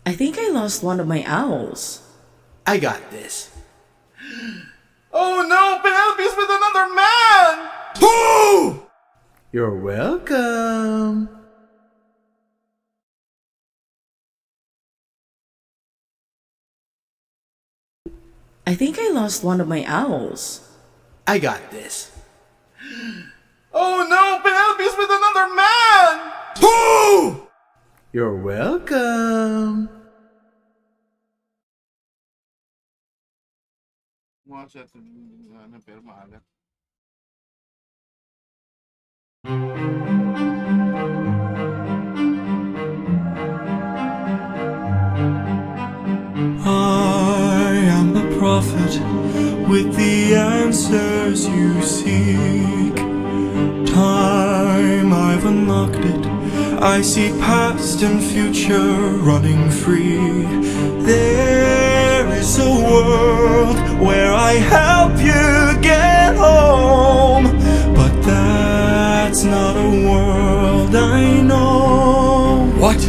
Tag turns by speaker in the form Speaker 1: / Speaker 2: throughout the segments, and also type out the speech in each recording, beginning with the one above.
Speaker 1: I think I lost one of my owls.
Speaker 2: I got this.
Speaker 3: Oh no, Penelope's with another man!
Speaker 2: Who? You're welcome.
Speaker 1: I think I lost one of my owls.
Speaker 2: I got this.
Speaker 3: Oh no, Penelope's with another man!
Speaker 2: Who? You're welcome.
Speaker 4: I am the prophet with the answers you seek. Time, I've unlocked it. I see past and future running free. There is a world where I help you get home, but that's not a world I know.
Speaker 2: What?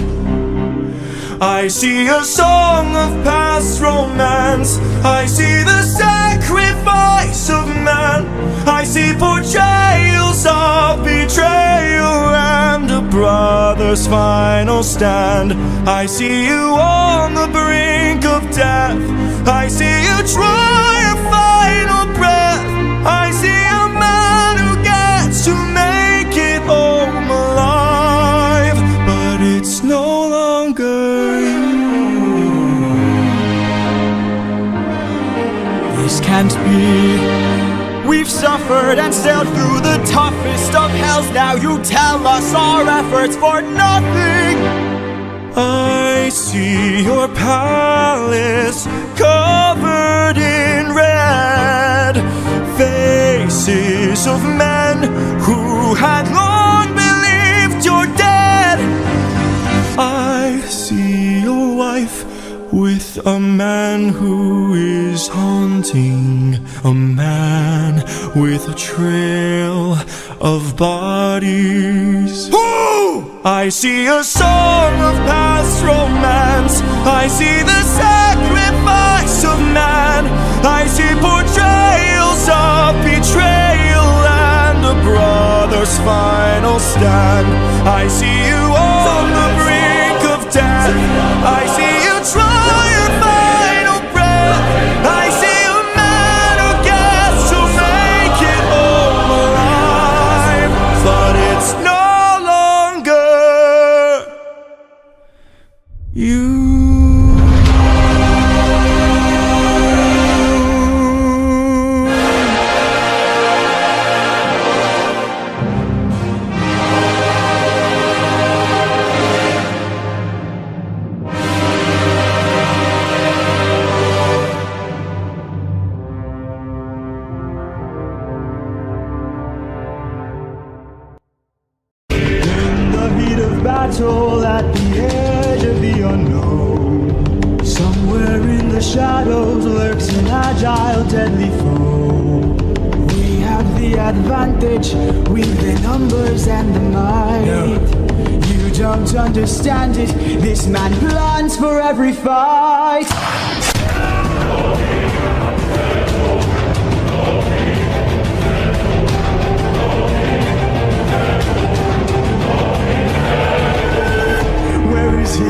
Speaker 4: I see a song of past romance. I see the sacrifice of man. I see portrayals of betrayal and a brother's final stand. I see you on the brink of death. I see you try a final breath. I see a man who gets to make it home alive, but it's no longer you. This can't be. We've suffered and sailed through the toughest of hells. Now you tell us our efforts for nothing. I see your palace covered in red, faces of men who had long believed you're dead. I see your wife with a man who is haunting, a man with a trail of bodies.
Speaker 2: Who?
Speaker 4: I see a song of past romance. I see the sacrifice of man. I see portrayals of betrayal and a brother's final stand. I see you on the brink of death. I see you try your final breath. I see a man who gets to make it home alive, but it's no longer you. Battle at the edge of the unknown. Somewhere in the shadows lurks an agile, deadly foe. We have the advantage, we've the numbers and the might. You don't understand it, this man plans for every fight. Where is he?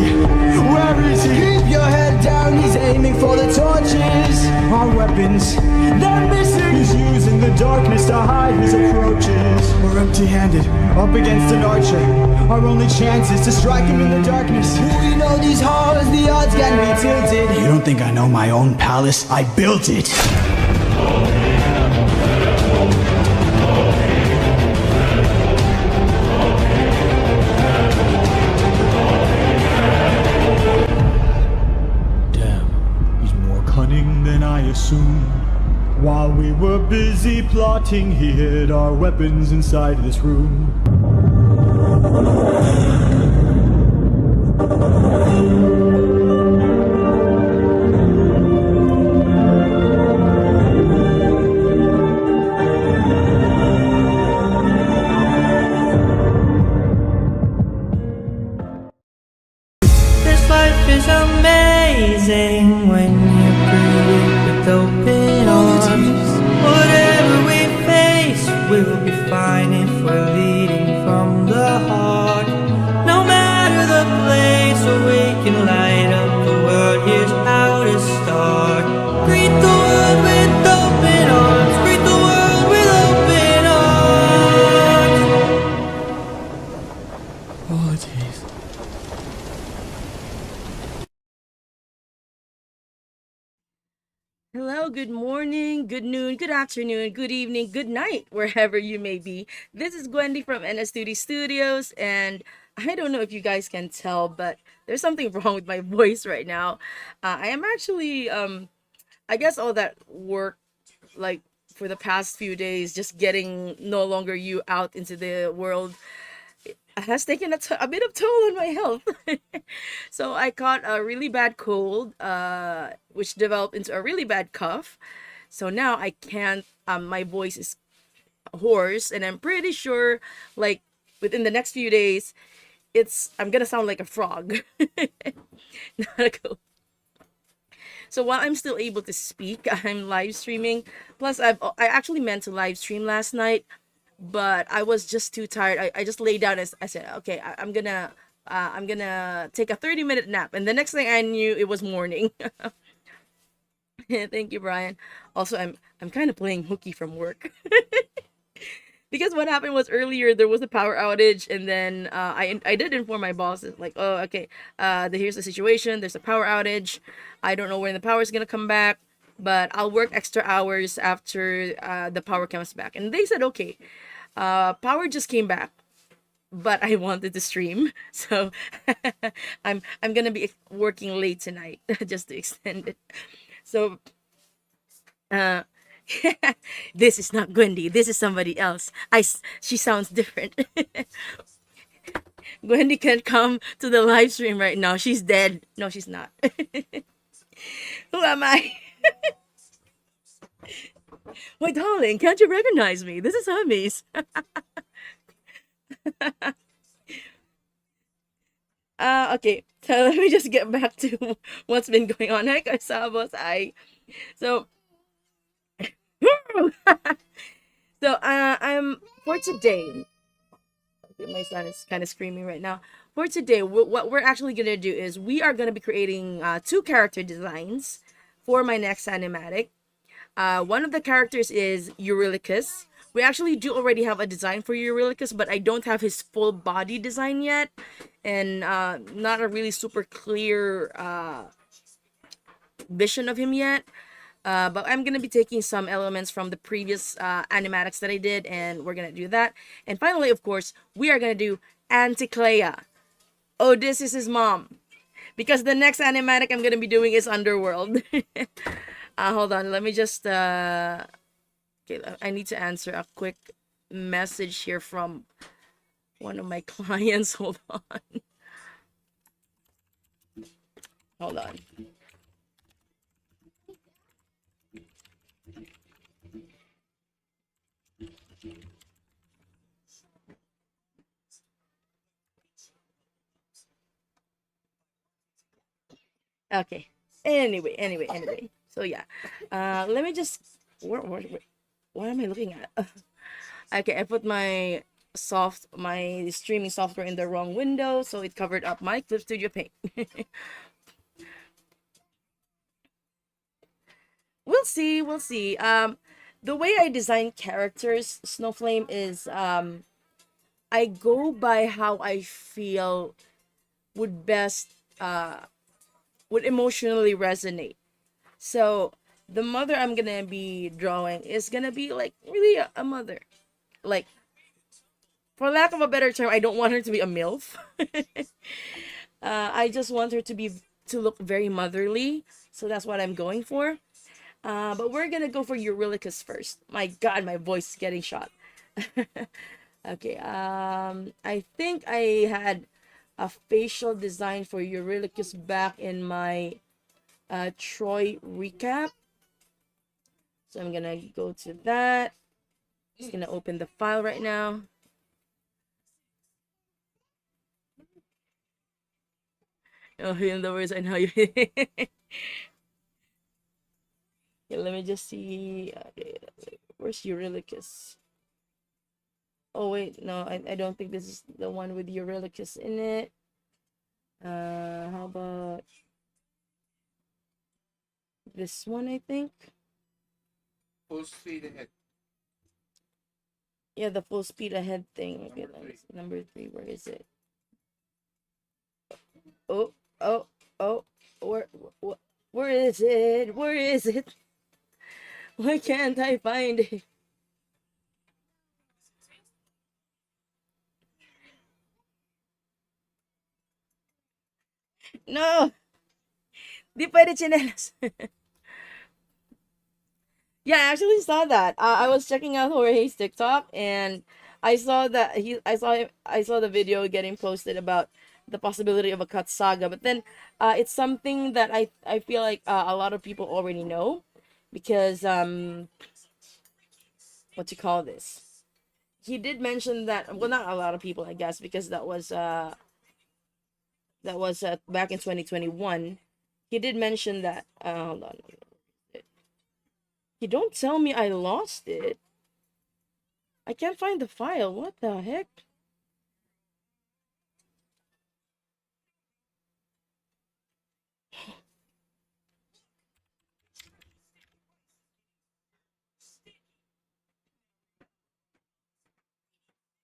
Speaker 4: Where is he? Keep your head down, he's aiming for the torches. Our weapons, they're missing. He's using the darkness to hide his approaches. We're empty-handed, up against an archer. Our only chance is to strike him in the darkness. We know these halls, the odds can be tilted. You don't think I know my own palace? I built it. Than I assumed. While we were busy plotting, he hid our weapons inside this room. This life life is amazing when you greet with open arms. Whatever we face, we'll be fine if we're leading from the heart. No matter the place where we can light up the world, here's how to start. Greet the world with open arms. Greet the world with open arms. Oh, jeez.
Speaker 1: Hello, good morning, good noon, good afternoon, good evening, good night, wherever you may be. This is Gwendy from NSTD Studios, and I don't know if you guys can tell, but there's something wrong with my voice right now. I am actually, I guess all that work, like for the past few days, just getting no longer you out into the world has taken a bit of toll on my health. So I caught a really bad cold, which developed into a really bad cough. So now I can't. My voice is hoarse, and I'm pretty sure, like within the next few days, I'm gonna sound like a frog, not a ghost. So while I'm still able to speak, I'm live streaming. Plus, I actually meant to live stream last night, but I was just too tired. I just laid down and I said, okay, I'm gonna take a 30-minute nap. And the next thing I knew, it was morning. Thank you, Brian. Also, I'm kind of playing hooky from work. Because what happened was earlier there was a power outage, and then I did inform my boss, like, oh, okay, here's the situation. There's a power outage. I don't know when the power is gonna come back, but I'll work extra hours after the power comes back. And they said okay. Power just came back, but I wanted to stream, so I'm gonna be working late tonight just to extend it. So uh this is not Gwendy. This is somebody else. She sounds different. Gwendy can't come to the live stream right now. She's dead. No, she's not. Who am I? My darling, can't you recognize me? This is Hermes. Okay. So let me just get back to what's been going on. Hi, Kaisabos. So so I'm for today. My son is kind of screaming right now. For today, what we're actually gonna do is we are gonna be creating two character designs for my next animatic. One of the characters is Eurylochus. We actually do already have a design for Eurylochus, but I don't have his full body design yet, and not a really super clear vision of him yet. But I'm gonna be taking some elements from the previous animatics that I did, and we're gonna do that. And finally, of course, we are gonna do Anticlea. Oh, this is his mom, because the next animatic I'm gonna be doing is Underworld. Hold on, let me just okay, I need to answer a quick message here from one of my clients. Hold on. Hold on. Okay. Anyway. So yeah. Let me just what am I looking at? Okay, I put my streaming software in the wrong window, so it covered up my Clip Studio Paint. We'll see. The way I design characters, Snowflame, is I go by how I feel would best would emotionally resonate. So the mother I'm gonna be drawing is gonna be like really a mother. Like, for lack of a better term, I don't want her to be a MILF. I just want her to look very motherly. So that's what I'm going for. But we're gonna go for Eurylochus first. My God, my voice is getting shot. Okay. I think I had a facial design for Eurylochus back in my Troy recap. So I'm gonna go to that. Just gonna open the file right now. Oh, in the words, I know you. Okay, let me just see. Okay, where's Eurylochus? Oh wait, no, I don't think this is the one with Eurylochus in it. How about this one? I think.
Speaker 3: Full speed ahead.
Speaker 1: Yeah, the full speed ahead thing. Okay, number 3. Where is it? Oh, oh, oh. Where, where is it? Where is it? Why can't I find it? No, di pwede chinelas. Yeah, I actually saw that. I was checking out Jorge's TikTok, and I saw that I saw the video getting posted about the possibility of a cut saga. But then, it's something that I feel like a lot of people already know, because what you call this? He did mention that, well, not a lot of people, I guess, because that was back in 2021. He did mention that. Hold on. You don't tell me I lost it. I can't find the file. What the heck?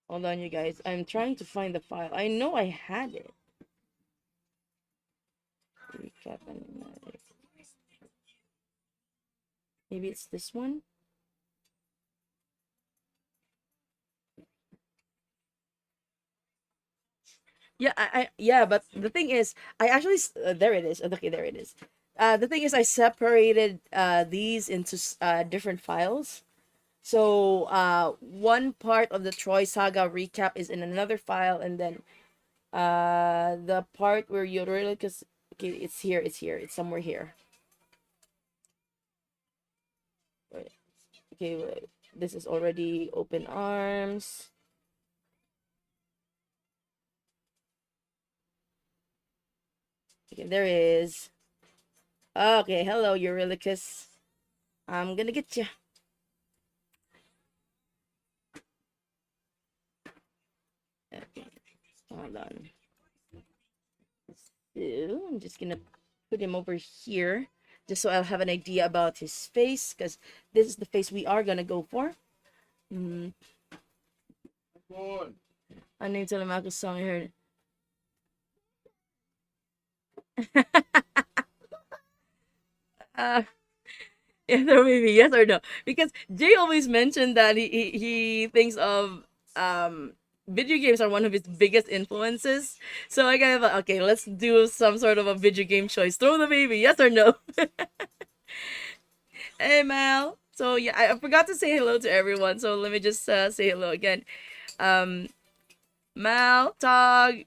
Speaker 1: Hold on, you guys. I'm trying to find the file. I know I had it. Recap animatic. Maybe it's this one? Yeah, yeah, but the thing is, I actually there it is. Okay, there it is. The thing is, I separated these into different files. So one part of the Troy Saga recap is in another file, and then the part where Eurylochus, okay, it's here, it's somewhere here. Wait, okay, wait. This is already open arms. Okay, there is. Okay, hello, Eurylochus. I'm gonna get you. Okay, hold on. So, I'm just gonna put him over here, just so I'll have an idea about his face, because this is the face we are gonna go for. Mm. Ano yung Telemachus song I heard? uh, yes or maybe yes or no, because Jay always mentioned that he thinks of video games are one of his biggest influences. So I kind of like, okay, let's do some sort of a video game choice. Throw the baby, yes or no? Hey Mal. So yeah, I forgot to say hello to everyone. So let me just say hello again. Um, Mal, Tog,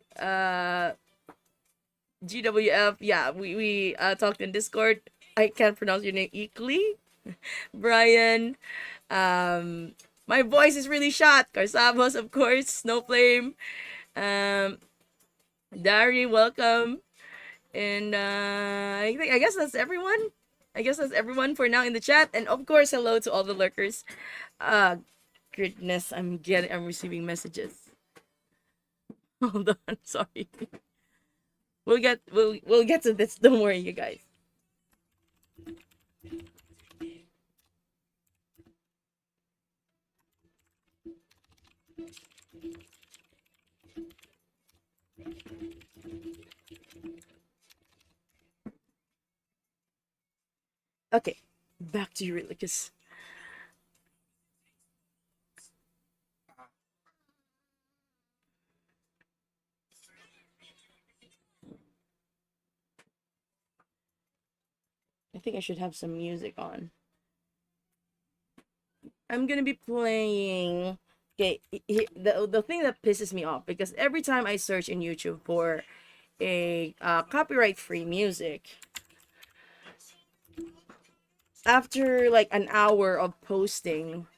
Speaker 1: GWF. Yeah, we talked in Discord. I can't pronounce your name. Eekly, Brian. Um, my voice is really shot. Carsabos, of course. Snowflame. Um, Dari, welcome. And I guess that's everyone. I guess that's everyone for now in the chat. And of course, hello to all the lurkers. Uh, goodness, I'm receiving messages. Hold on, sorry. We'll get to this. Don't worry, you guys. Okay, back to Eurylochus. I think I should have some music on. I'm gonna be playing. Okay, the thing that pisses me off, because every time I search in YouTube for a copyright-free music, after like an hour of posting,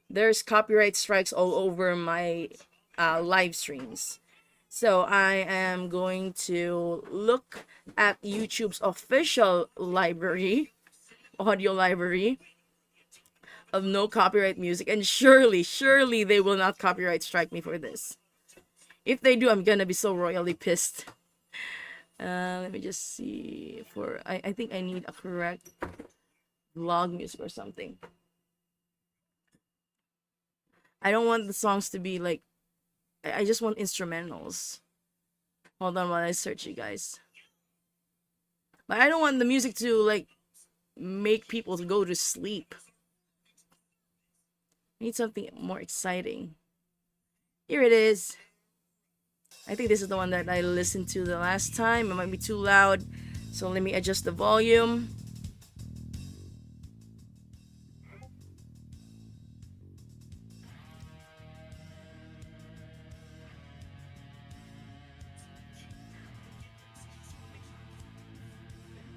Speaker 1: there's copyright strikes all over my live streams. So I am going to look at YouTube's official library, audio library of no copyright music, and surely they will not copyright strike me for this. If they do, I'm gonna be so royally pissed. Let me just see. I think I need a correct vlog music or something. I don't want the songs to be like. I just want instrumentals. Hold on while I search, you guys. But I don't want the music to like make people go to sleep. I need something more exciting. Here it is. I think this is the one that I listened to the last time. It might be too loud, so let me adjust the volume.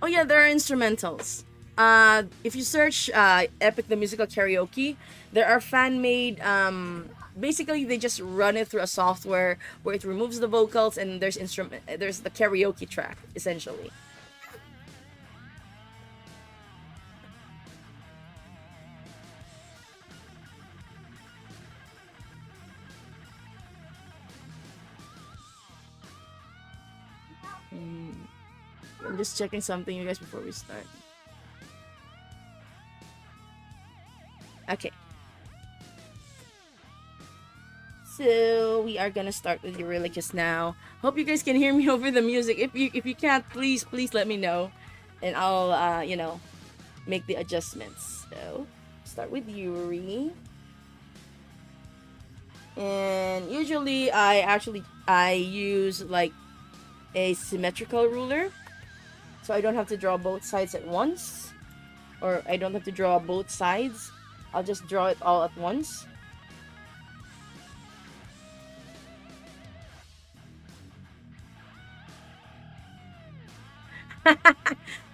Speaker 1: Oh yeah, there are instrumentals. If you search Epic the Musical Karaoke, there are fan-made. Basically, they just run it through a software where it removes the vocals and there's the karaoke track essentially. I'm just checking something, you guys, before we start. Okay. So we are gonna start with Eurylochus now. Hope you guys can hear me over the music. If you can't, please let me know, and I'll make the adjustments. So start with Yuri, and usually I use like a symmetrical ruler, so I don't have to draw both sides at once, or I don't have to draw both sides. I'll just draw it all at once.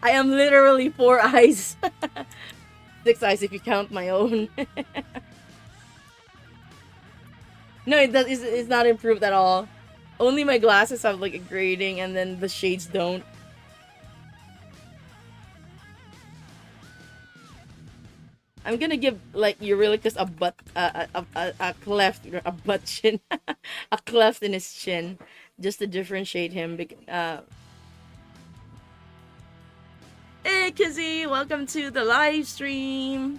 Speaker 1: I am literally 4 eyes. 6 eyes if you count my own. No, it's not improved at all. Only my glasses have like a grading and then the shades don't. I'm gonna give like Eurylochus a cleft, a butt chin, a cleft in his chin, just to differentiate him. Hey Kizzy, welcome to the live stream.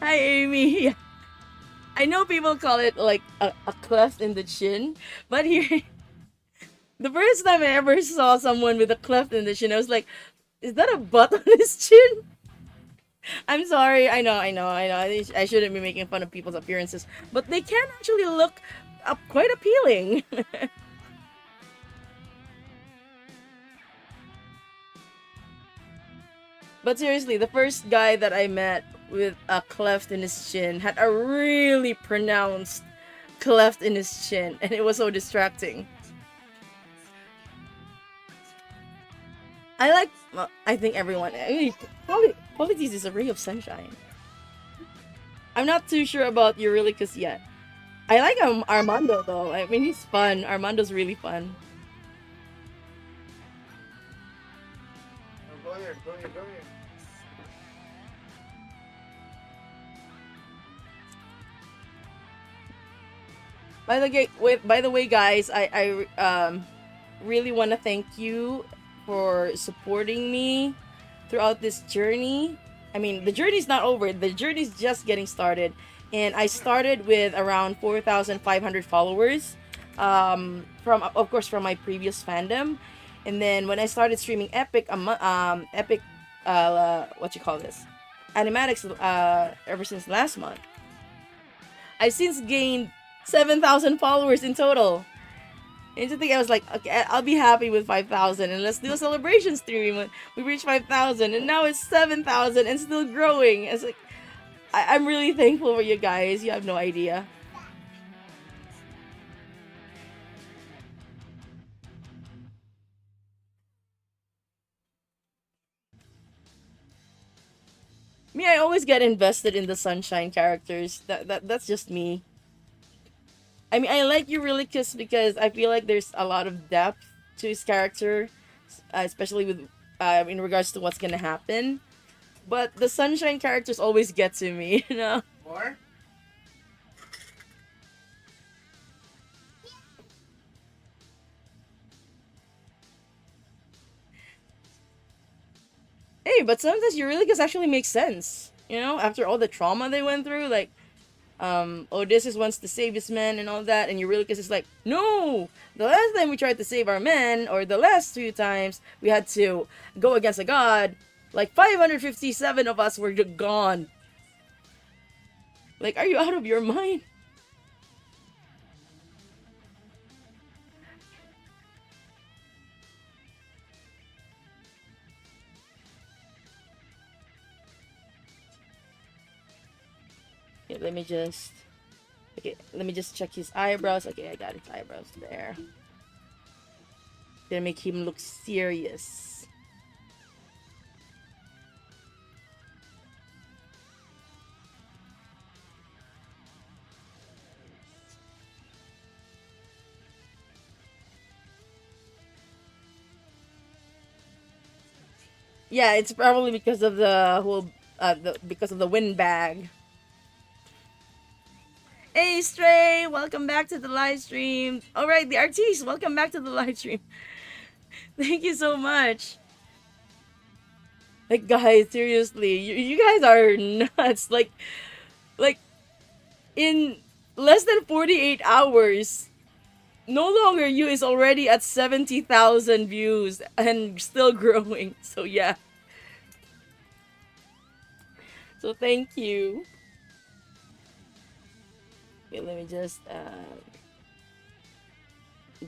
Speaker 1: Hi, Amy. I know people call it like a cleft in the chin, but here, the first time I ever saw someone with a cleft in the chin, I was like, is that a butt on his chin? I'm sorry. I know. I shouldn't be making fun of people's appearances, but they can actually look quite appealing. But seriously, the first guy that I met with a cleft in his chin had a really pronounced cleft in his chin, and it was so distracting. I think everyone. Politics is a ray of sunshine. I'm not too sure about Eurylochus yet. I like Armando though. I mean, he's fun. Armando's really fun.
Speaker 3: Go here.
Speaker 1: By the way, guys, I really want to thank you for supporting me throughout this journey. I mean, the journey's not over. The journey's just getting started. And I started with around 4,500 followers, from my previous fandom. And then when I started streaming Epic, what you call this? Animatics, ever since last month. I've since gained 7,000 followers in total. Instantly, I was like, okay, I'll be happy with 5,000, and let's do a celebration stream when we reach 5,000, and now it's 7,000 and still growing. It's like, I'm really thankful for you guys. You have no idea. Me, I always get invested in the sunshine characters. That's just me. I mean, I like Eurylochus because I feel like there's a lot of depth to his character, especially with in regards to what's gonna happen. But the sunshine characters always get to me, you know.
Speaker 3: More?
Speaker 1: Hey, but sometimes Eurylochus actually makes sense. You know, after all the trauma they went through, like Odysseus wants to save his men and all that, and Eurylochus is like, no! The last time we tried to save our men, or the last few times we had to go against a god, like 557 of us were just gone. Like, are you out of your mind? Okay, let me just... Okay, let me just check his eyebrows. Okay, I got his eyebrows there. Gonna make him look serious. Yeah, it's probably because of the whole, because of the windbag. Hey Stray, welcome back to the live stream. All right, the artiste, welcome back to the live stream. Thank you so much. Like guys, seriously, you guys are nuts. Like in less than 48 hours, No Longer You is already at 70,000 views and still growing. So yeah. So thank you. Okay, let me just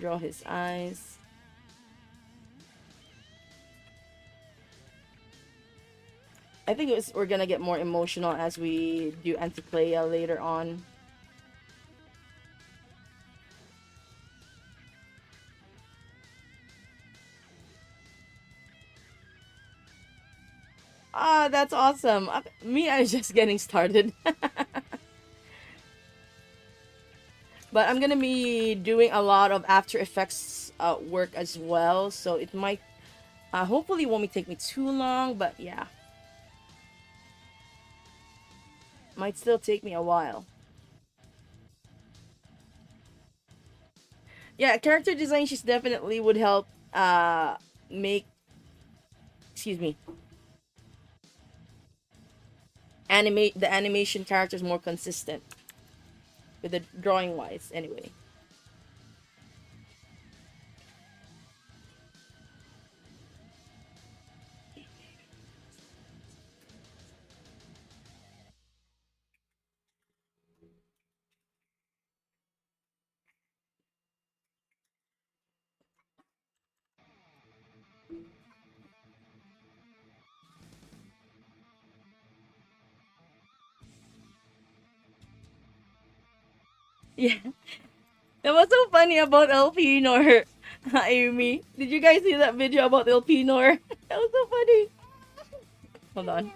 Speaker 1: draw his eyes. I think we're gonna get more emotional as we do Anticlea later on. Ah, that's awesome. Me, I'm just getting started. But I'm gonna be doing a lot of After Effects work as well, so it might, hopefully it won't take me too long, but yeah. Might still take me a while. Yeah, character design just definitely would help make, excuse me, animate the animation characters more consistent with the drawing wise anyway. Yeah. That was so funny about Elpinor, Amy. Did you guys see that video about Elpinor? That was so funny. Hold on.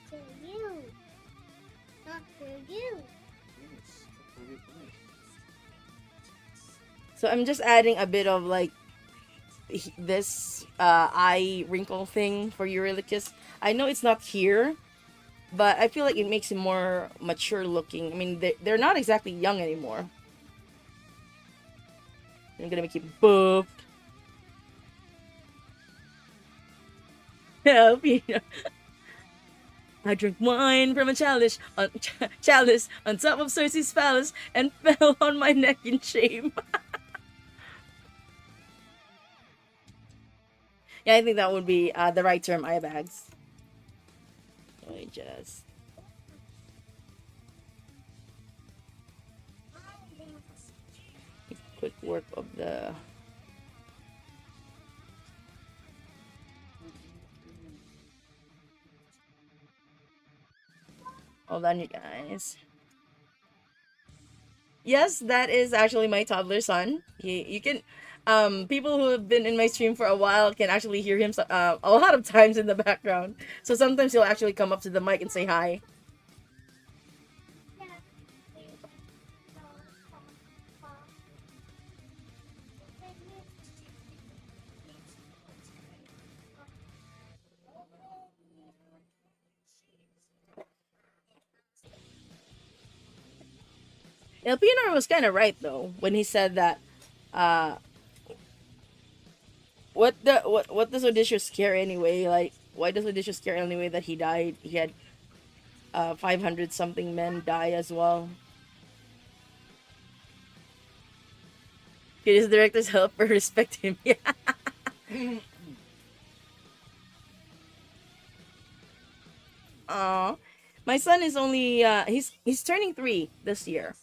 Speaker 5: For you. Not for you.
Speaker 1: So I'm just adding a bit of like this eye wrinkle thing for Eurylochus. I know it's not here, but I feel like it makes him more mature looking. I mean, they're not exactly young anymore. I'm gonna make him buff. Help me. I drank wine from a chalice on top of Cersei's palace and fell on my neck in shame. Yeah, I think that would be the right term, eye bags. Let me just... artwork of the. Hold on, you guys. Yes, that is actually my toddler son. You can, people who have been in my stream for a while can actually hear him a lot of times in the background. So sometimes he'll actually come up to the mic and say hi. Elpinor was kind of right though when he said that. Uh, what does Odysseus care anyway? Like, why does Odysseus care anyway that he died? He had 500 something men die as well. Did his director's helper respect him? Yeah. Aw. My son is only he's turning 3 this year.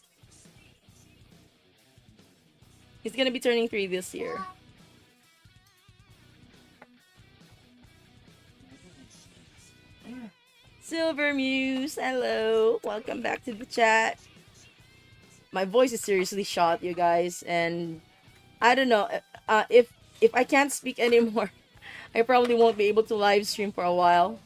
Speaker 1: He's gonna be turning 3 this year. Silver Muse, hello. Welcome back to the chat. My voice is seriously shot, you guys, and I don't know. If I can't speak anymore, I probably won't be able to live stream for a while.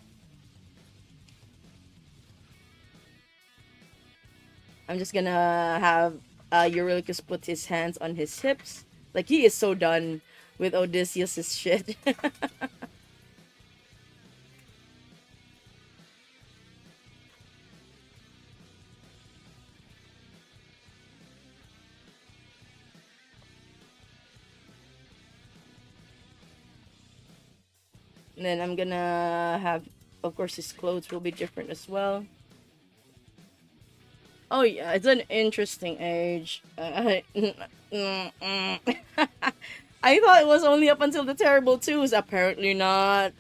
Speaker 1: I'm just gonna have Eurylochus put his hands on his hips. Like, he is so done with Odysseus's shit. And then I'm gonna have, of course, his clothes will be different as well. Oh yeah, it's an interesting age. I thought it was only up until the Terrible Twos. Apparently not.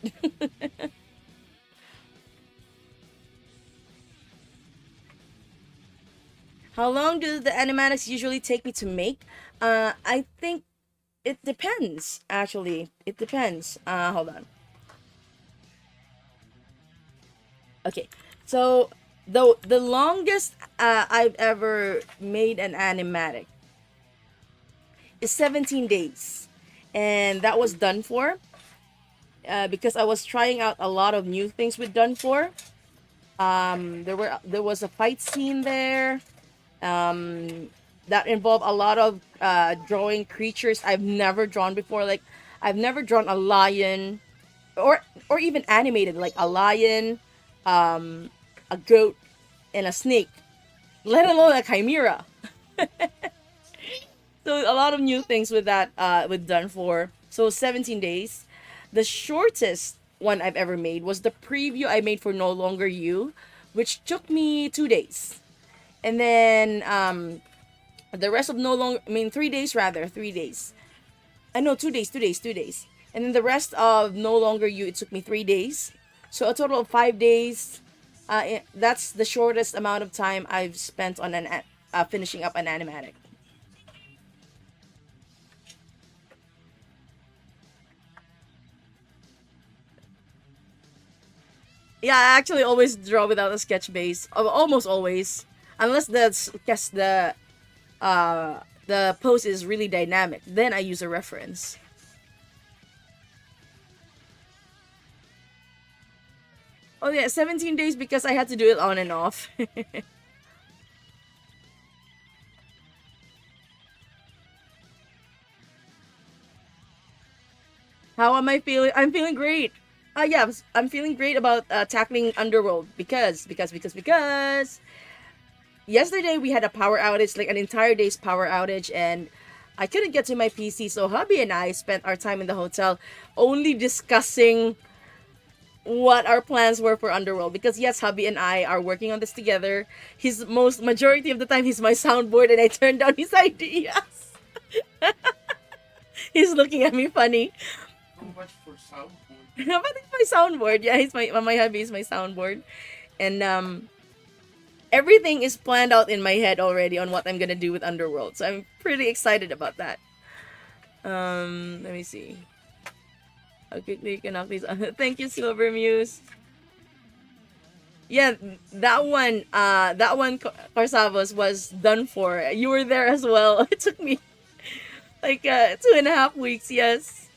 Speaker 1: How long do the animatics usually take me to make? I think it depends. Actually, it depends. Hold on. Okay, so the longest I've ever made an animatic is 17 days, and that was done for because I was trying out a lot of new things with done for. There was a fight scene there that involved a lot of drawing creatures I've never drawn before. Like, I've never drawn a lion, or even animated, like a lion, a goat, and a snake, let alone a chimera. So a lot of new things with that with done for. So 17 days. The shortest one I've ever made was the preview I made for No Longer You, which took me 2 days. And then the rest of No Longer, I mean 3 days rather, 3 days. I know 2 days, 2 days, 2 days. And then the rest of No Longer You, it took me 3 days. So a total of 5 days. That's the shortest amount of time I've spent on finishing up an animatic. Yeah, I actually always draw without a sketch base. Almost always, unless the pose is really dynamic. Then I use a reference. Oh yeah, 17 days because I had to do it on and off. How am I feeling? I'm feeling great. Yeah, I'm feeling great about tackling Underworld because yesterday we had a power outage, like an entire day's power outage, and I couldn't get to my PC, so hubby and I spent our time in the hotel only discussing what our plans were for Underworld, because yes, hubby and I are working on this together. Majority of the time he's my soundboard and I turn down his ideas. He's looking at me funny.
Speaker 3: How much for soundboard?
Speaker 1: But it's my soundboard. Yeah, he's my hubby is my soundboard. And everything is planned out in my head already on what I'm gonna do with Underworld. So I'm pretty excited about that. Let me see. How quickly you can knock these. Thank you, Silver Muse. Yeah, that one, Carsavos was done for. You were there as well. It took me like 2.5 weeks. Yes,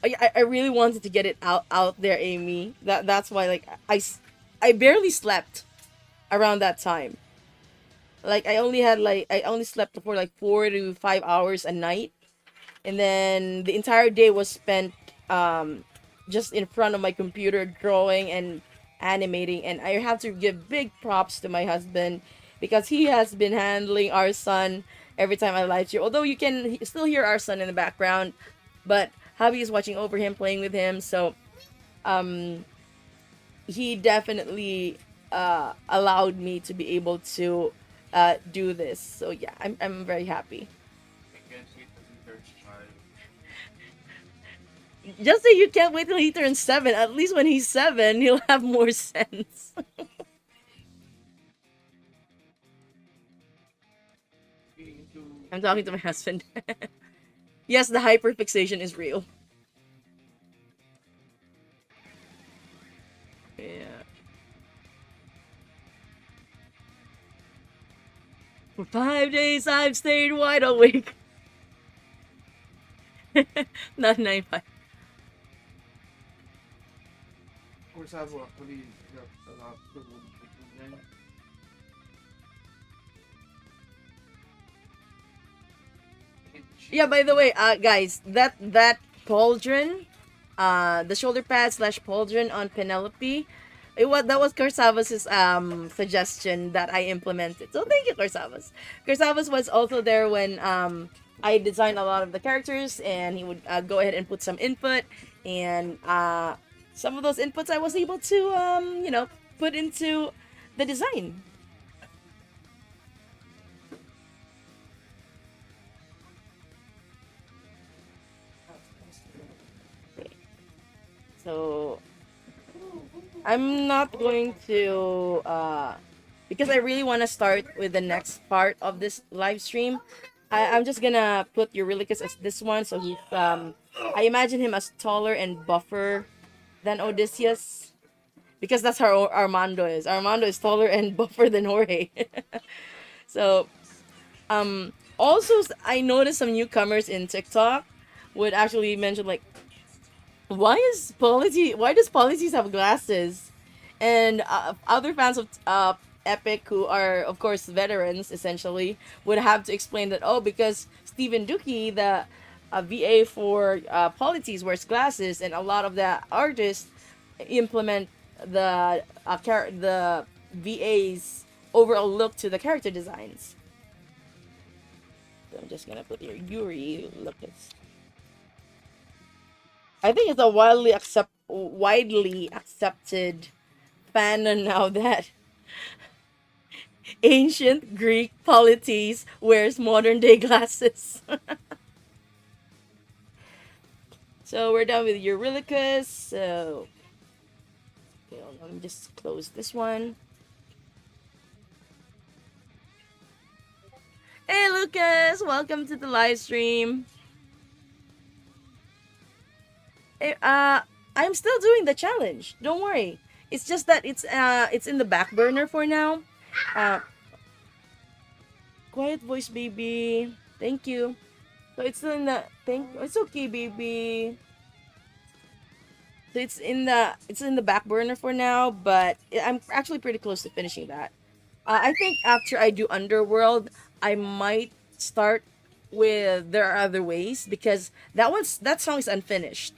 Speaker 1: I really wanted to get it out there, Amy. That's why like I barely slept around that time. Like I only slept for like 4 to 5 hours a night, and then the entire day was spent just in front of my computer drawing and animating. And I have to give big props to my husband because he has been handling our son every time I live stream. Although you can still hear our son in the background, but hubby is watching over him, playing with him. So um he definitely allowed me to be able to do this. So yeah, I'm very happy.
Speaker 3: I can't wait to see their child.
Speaker 1: Just say you can't wait till he turns 7. At least when he's 7, he'll have more sense.
Speaker 3: Speaking to
Speaker 1: I'm talking to my husband. Yes, the hyperfixation is real. Yeah. For 5 days, I've stayed wide awake. Not 9 5.
Speaker 3: Corsavo actually got a lot to do with
Speaker 1: Yeah, by the way, guys, that pauldron, the shoulder pad slash pauldron on Penelope, that was Corsavas's suggestion that I implemented. So thank you, Corsavas. Corsavas was also there when I designed a lot of the characters, and he would go ahead and put some input, and some of those inputs I was able to put into the design. So I'm not going to because I really want to start with the next part of this live stream. I'm just gonna put Eurylochus as this one, so he's I imagine him as taller and buffer than Odysseus, because that's how Armando is. Armando is taller and buffer than Jorge. So also I noticed some newcomers in TikTok would actually mention like, why does Policies have glasses? And other fans of Epic, who are of course veterans essentially, would have to explain that, oh, because Stephen Dookie, the VA for Policies, wears glasses, and a lot of the artists implement the VA's overall look to the character designs. So I'm just gonna put here Eurylochus. I think it's a widely accepted fanon now that ancient Greek polities wears modern day glasses. So we're done with Eurylochus. So okay, let me just close this one. Hey Lucas, welcome to the live stream. I'm still doing the challenge. Don't worry. It's just that it's in the back burner for now. Uh, quiet voice, baby. Thank you. So it's still in the It's okay, baby. So it's in the back burner for now, but I'm actually pretty close to finishing that. I think after I do Underworld, I might start with There Are Other Ways, because that song is unfinished.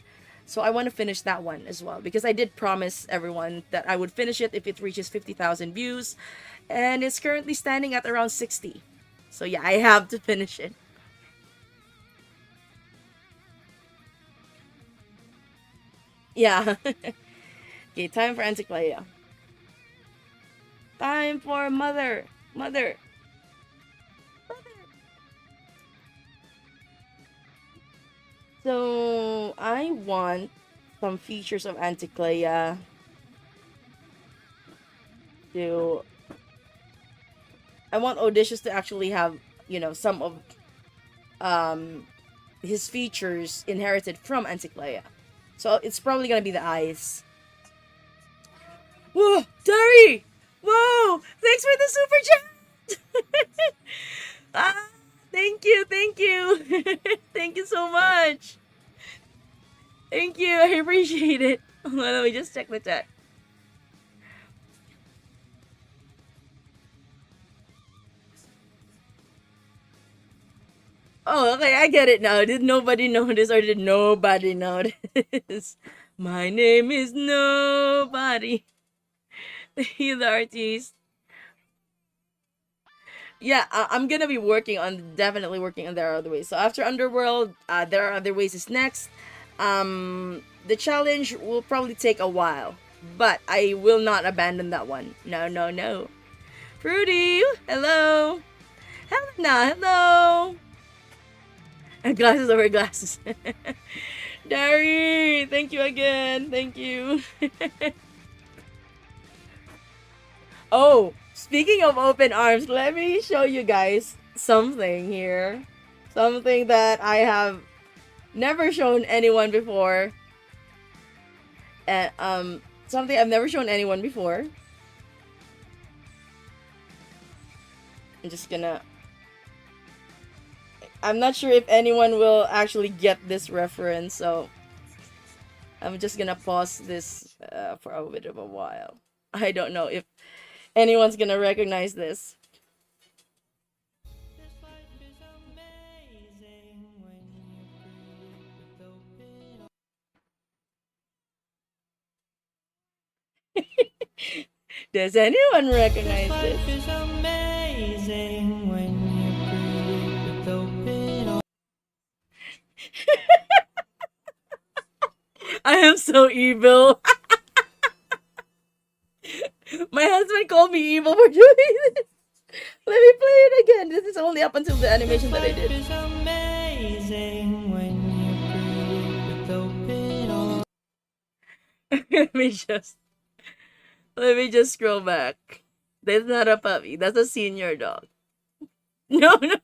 Speaker 1: So I want to finish that one as well, because I did promise everyone that I would finish it if it reaches 50,000 views, and it's currently standing at around 60. So yeah, I have to finish it. Yeah. Okay, time for Anticlea. Time for mother. Mother. So I want some features of Anticlea to I want Odysseus to actually have, some of um his features inherited from Anticlea. So it's probably gonna be the eyes. Whoa, Dari! Whoa! Thanks for the super chat! Ah, thank you, thank you. Thank you so much. Thank you, I appreciate it. Hold on, let me just check the chat. Oh, okay, I get it now. Did nobody notice or did nobody notice? My name is Nobody. He's the artist. Yeah, I'm gonna be definitely working on There Are Other Ways. So after Underworld, There Are Other Ways is next. The challenge will probably take a while, but I will not abandon that one. No, no, no. Fruity, hello. Helena, hello. Glasses over glasses. Dari, thank you again. Thank you. Oh, speaking of open arms, let me show you guys something here. Something that I have never shown anyone before. And something I've never shown anyone before. I'm not sure if anyone will actually get this reference, so I'm just gonna pause this for a bit of a while. I don't know if anyone's gonna recognize this. Does anyone recognize this? I am so evil. My husband called me evil for doing this. Let me play it again. This is only up until the animation that I did. let me just let me just scroll back. That's not a puppy. That's a senior dog. No, no.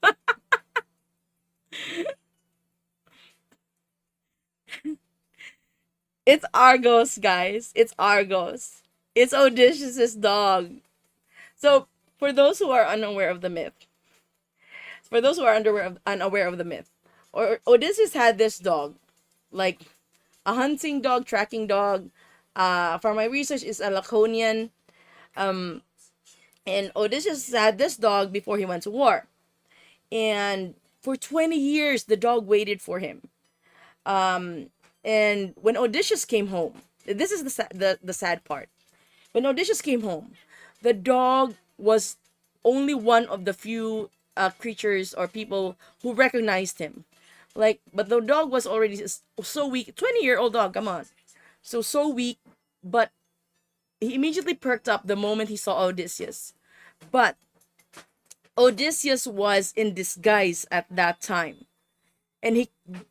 Speaker 1: It's Argos, guys. It's Argos. It's Odysseus' dog. So, for those who are unaware of the myth, or Odysseus had this dog, like a hunting dog, tracking dog. For my research, is a Laconian. And Odysseus had this dog before he went to war, and for 20 years the dog waited for him. And when Odysseus came home, this is the sad part. When Odysseus came home, the dog was only one of the few creatures or people who recognized him. But the dog was already so weak. 20-year-old dog, come on. So weak, but he immediately perked up the moment he saw Odysseus. But Odysseus was in disguise at that time. And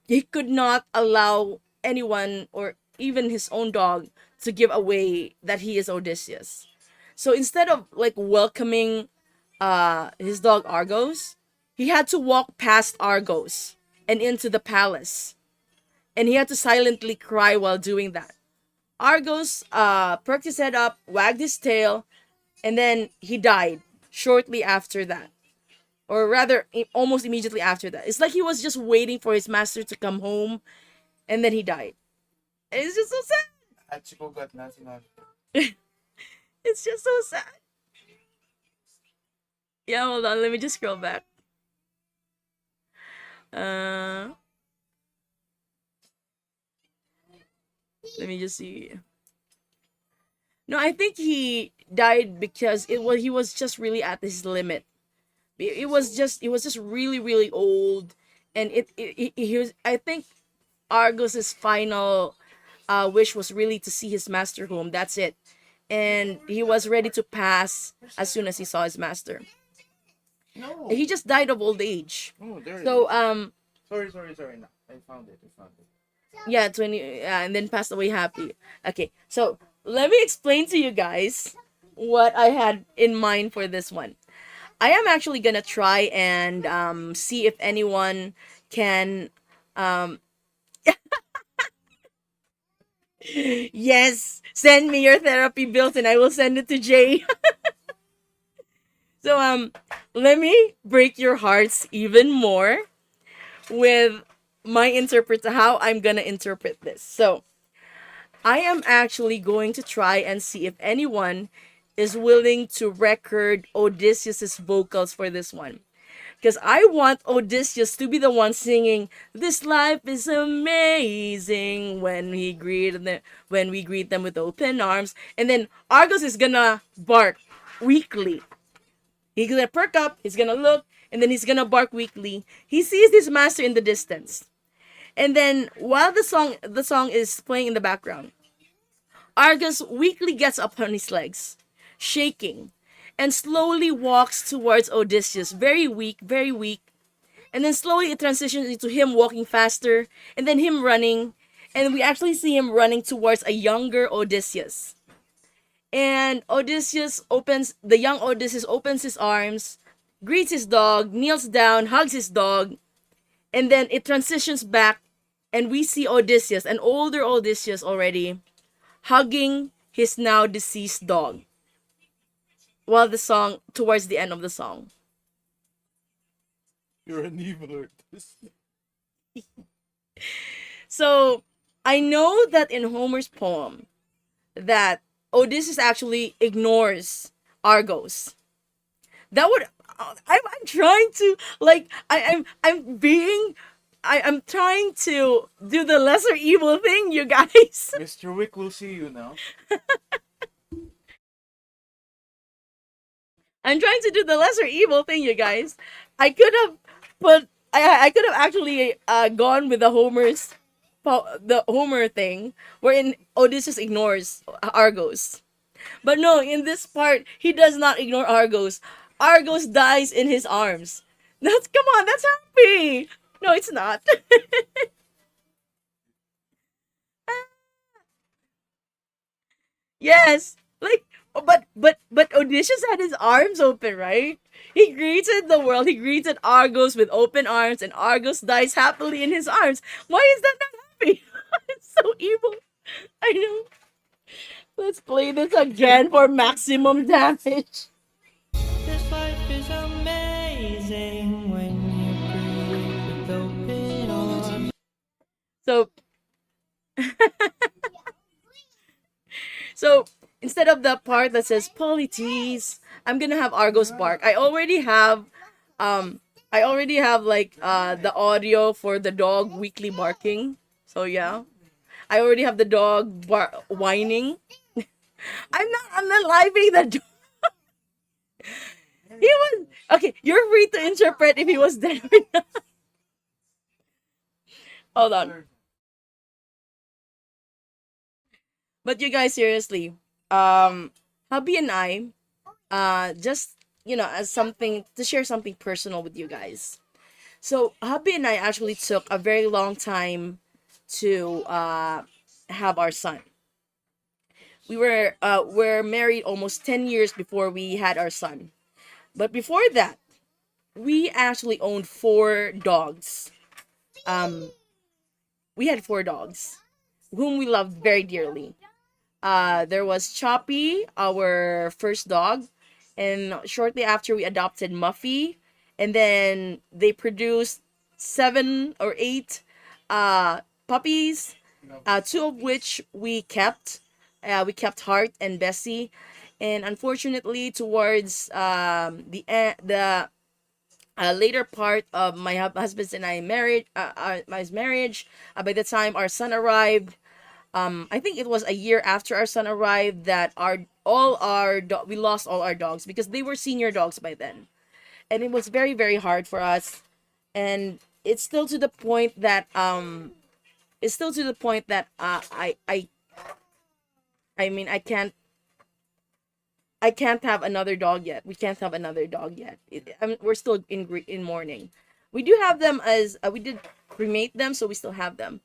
Speaker 1: he could not allow anyone or even his own dog to give away that he is Odysseus. So instead of welcoming his dog Argos, he had to walk past Argos and into the palace. And he had to silently cry while doing that. Argos perked his head up, wagged his tail, and then he died shortly after that. Or rather, almost immediately after that. It's like he was just waiting for his master to come home, and then he died. And it's just so sad. It's just so sad. Yeah, hold on. Let me just scroll back. Let me just see. No, I think he died because he was just really at his limit. It was just really really old, and he was, I think, Argos's final wish was really to see his master home. That's it, and he was ready to pass as soon as he saw his master.
Speaker 3: No.
Speaker 1: He just died of old age.
Speaker 3: Oh, there
Speaker 1: So
Speaker 3: it is. Sorry. No, I found it.
Speaker 1: yeah, 20, and then passed away happy. Okay, so let me explain to you guys what I had in mind for this one. I am actually gonna try and see if anyone can. Um, yes, send me your therapy bills and I will send it to Jay. So let me break your hearts even more with my interpret how I'm gonna interpret this. So I am actually going to try and see if anyone is willing to record Odysseus's vocals for this one. Because I want Odysseus to be the one singing "This life is amazing" when we greet them with open arms, and then Argos is gonna bark weakly. He's gonna perk up, he's gonna look, and then he's gonna bark weakly. He sees his master in the distance. And then while the song is playing in the background, Argus weakly gets up on his legs, shaking, and slowly walks towards Odysseus, very weak, very weak. And then slowly it transitions into him walking faster, and then him running, and we actually see him running towards a younger Odysseus. And the young Odysseus opens his arms, greets his dog, kneels down, hugs his dog, and then it transitions back, and we see Odysseus, an older Odysseus already, hugging his now deceased dog. While towards the end of the song.
Speaker 3: You're an evil artist.
Speaker 1: So, I know that in Homer's poem, that Odysseus actually ignores Argos. That would I'm trying to like I'm trying to do the lesser evil thing, you guys.
Speaker 3: Mr. Wick will see you now.
Speaker 1: I'm trying to do the lesser evil thing, you guys. I could have put I could have actually gone with the Homer thing wherein Odysseus ignores Argos. But no, in this part, he does not ignore Argos. Argos dies in his arms. Come on, that's happy. No, it's not. Yes, like, but Odysseus had his arms open, right? He greeted the world. He greeted Argos with open arms, and Argos dies happily in his arms. Why is that not happy? It's so evil. I know. Let's play this again for maximum damage.
Speaker 4: This life is amazing when you breathe with open arms.
Speaker 1: So, so instead of the part that says Polites, I'm gonna have Argos bark. I already have like the audio for the dog weekly barking. So yeah, I already have the dog whining. I'm not living the dog. He was okay. You're free to interpret if he was dead or not. Hold on. But you guys, seriously, hubby and I, just as something to share something personal with you guys. So hubby and I actually took a very long time to have our son. We're married almost 10 years before we had our son. But before that, we actually owned 4 dogs. Um, we had 4 dogs, whom we loved very dearly. There was Choppy, our first dog, and shortly after we adopted Muffy, and then they produced 7 or 8 puppies, 2 of which we kept. We kept Heart and Bessie, and unfortunately, towards the later part of my husband's and I marriage, my marriage, by the time our son arrived, I think it was a year after our son arrived that we lost all our dogs because they were senior dogs by then, and it was very very hard for us, and it's still to the point that I mean I can't have another dog yet. We can't have another dog yet. We're still in mourning. We do have them as we did cremate them, so we still have them.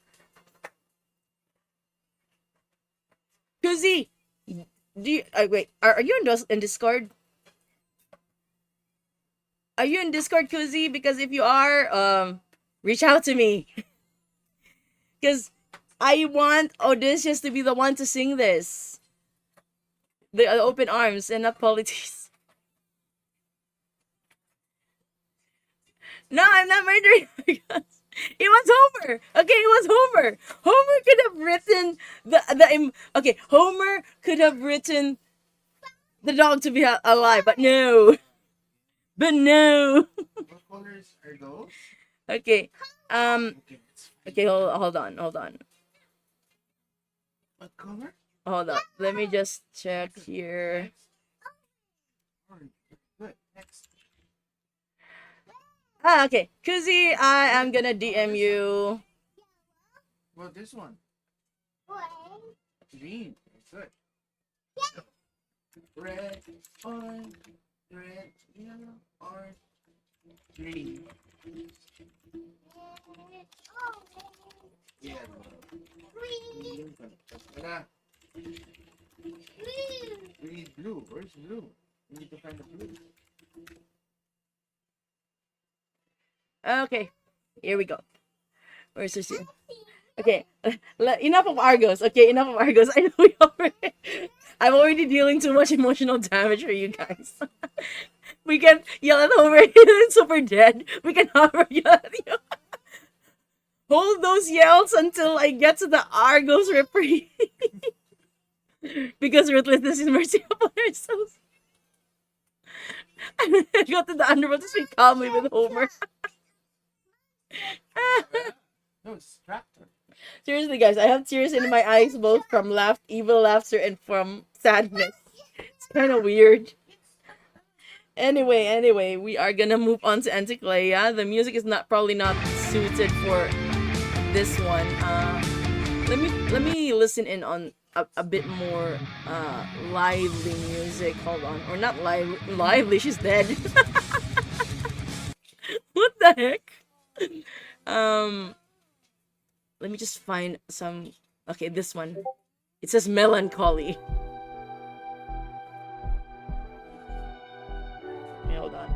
Speaker 1: Kuzi, do you wait? Are you in Discord? Are you in Discord, Kuzi? Because if you are, reach out to me. Because I want Odysseus to be the one to sing this. The open arms and not politics. No, I'm not murdering Argos. It was Homer. Okay, it was Homer. Homer could have written okay, Homer could have written the dog to be alive, but no. But no.
Speaker 3: What colors are those?
Speaker 1: Okay.
Speaker 3: Okay, let's find
Speaker 1: Okay, hold on.
Speaker 3: what color?
Speaker 1: Hold on. Let me just check here.
Speaker 3: Orange. Good. Next.
Speaker 1: Okay. Kuzi, I am gonna DM you.
Speaker 3: Well, this one. Green. Good. Red, orange, red, yellow, orange, green, yellow, green. Tara. We need blue. Where's blue? We need to find the blue.
Speaker 1: Okay. Here we go. Where's this? Okay. Enough of Argos. Okay, enough of Argos. I know I'm already dealing too much emotional damage for you guys. We can yell at Homer. It's super dead. We can Homer yell at you. Hold those yells until I get to the Argos reprieve. Because ruthlessness is mercy upon ourselves. I got to the underworld to speak calmly with Homer.
Speaker 3: No, it's tractor.
Speaker 1: Seriously, guys, I have tears in my eyes both from evil laughter and from sadness. It's kind of weird. Anyway, we are gonna move on to Anticlea. The music is probably not suited for this one. Let me listen in on a bit more lively music. Hold on, or not lively. She's dead. What the heck? Let me just find some. Okay, this one. It says melancholy. Okay, hold on.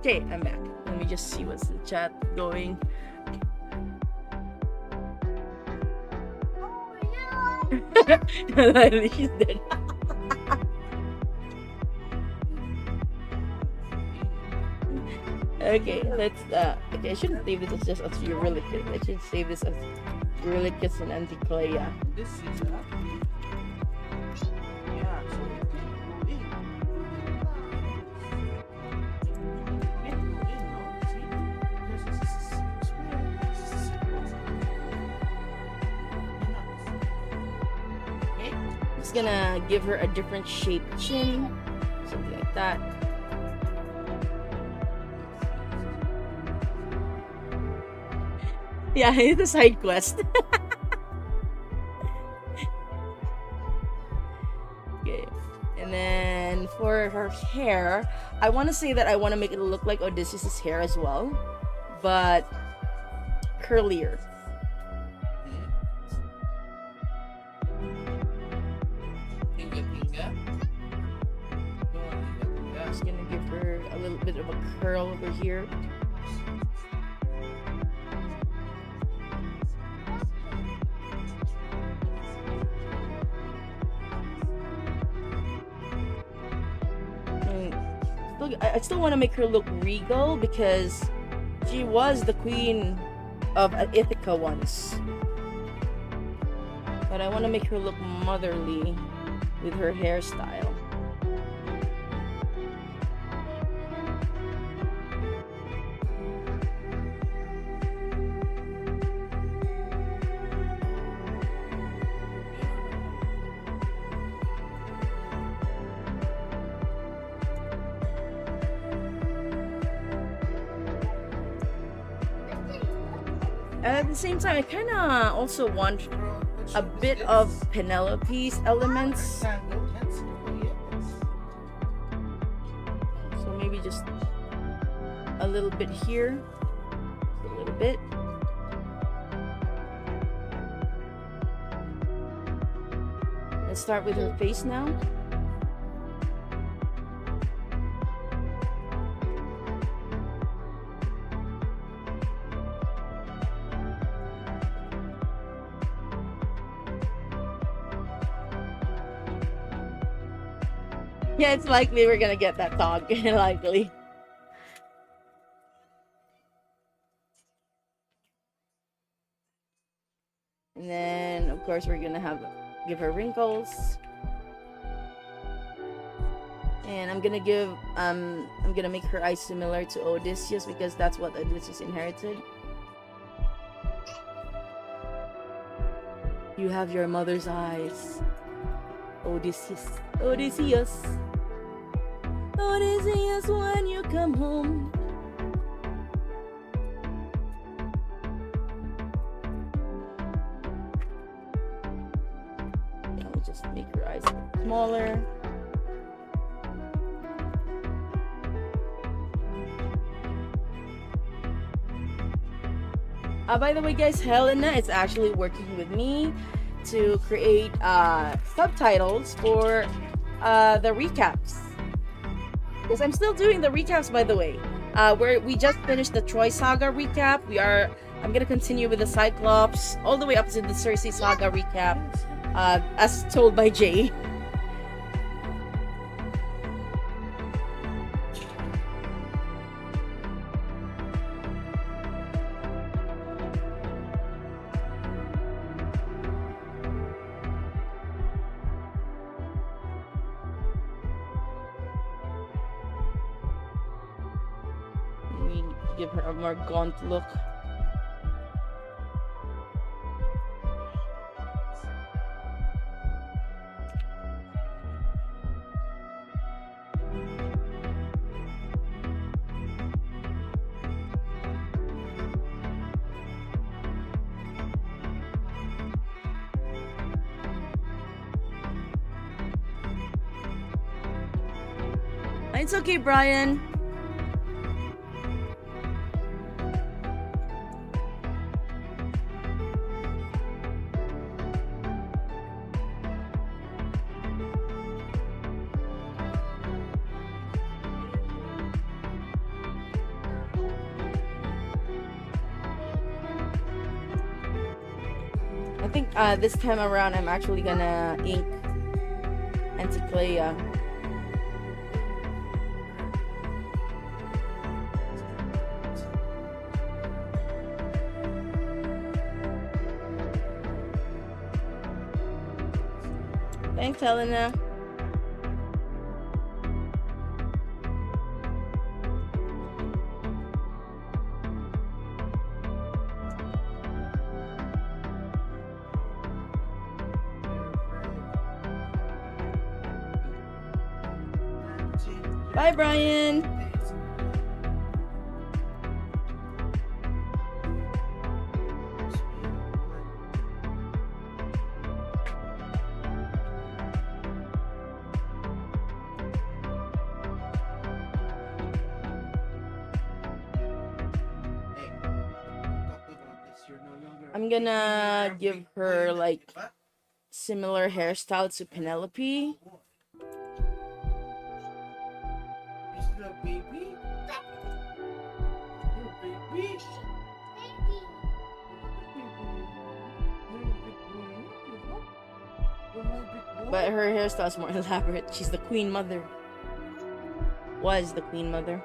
Speaker 1: Okay, I'm back. Let me just see what's the chat going. She's dead. Okay, let's okay, I shouldn't save this as just as Eurylochus. I should save this as Eurylochus and Anticlea.
Speaker 3: This is yeah. So
Speaker 1: Just gonna give her a different shaped chin, something like that. Yeah, it's a side quest. Okay, and then for her hair, I want to say that I want to make it look like Odysseus' hair as well, but curlier. Just gonna give her a little bit of a curl over here. I still want to make her look regal because she was the queen of Ithaca once. But I want to make her look motherly with her hairstyle. At the same time, I kind of also want a bit of Penelope's elements. So maybe just a little bit here, a little bit. Let's start with her face now. Yeah, it's likely we're gonna get that dog. Likely. And then, of course, we're gonna give her wrinkles. And I'm gonna make her eyes similar to Odysseus because that's what Odysseus inherited. You have your mother's eyes, Odysseus. Odysseus. Odysseus, when you come home. I'll just make her eyes smaller. By the way, guys, Helena is actually working with me to create subtitles for the recaps. Because I'm still doing the recaps, by the way. We just finished the Troy Saga recap. I'm gonna continue with the Cyclops all the way up to the Cersei Saga recap, as told by Jay. Give her a more gaunt look. It's okay, Brian. I think this time around I'm actually gonna ink Anticlea. Thanks, Helena. Bye, Brian. I'm gonna give her like similar hairstyle to Penelope. But her hairstyle is more elaborate. She's the Queen Mother. Was the Queen Mother.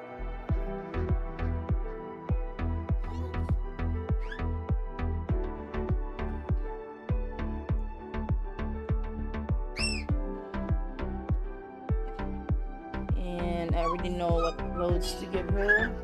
Speaker 1: And I already know what clothes to give her.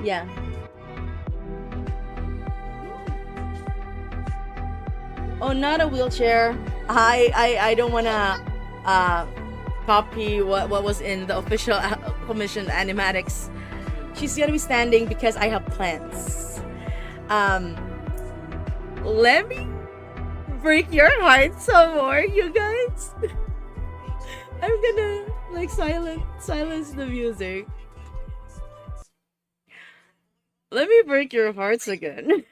Speaker 1: Yeah. Oh, not a wheelchair. I don't wanna uh copy what was in the official commission animatics. She's gonna be standing because I have plans. Um, let me break your heart some more, you guys. I'm gonna like silence the music. Let me break your hearts again.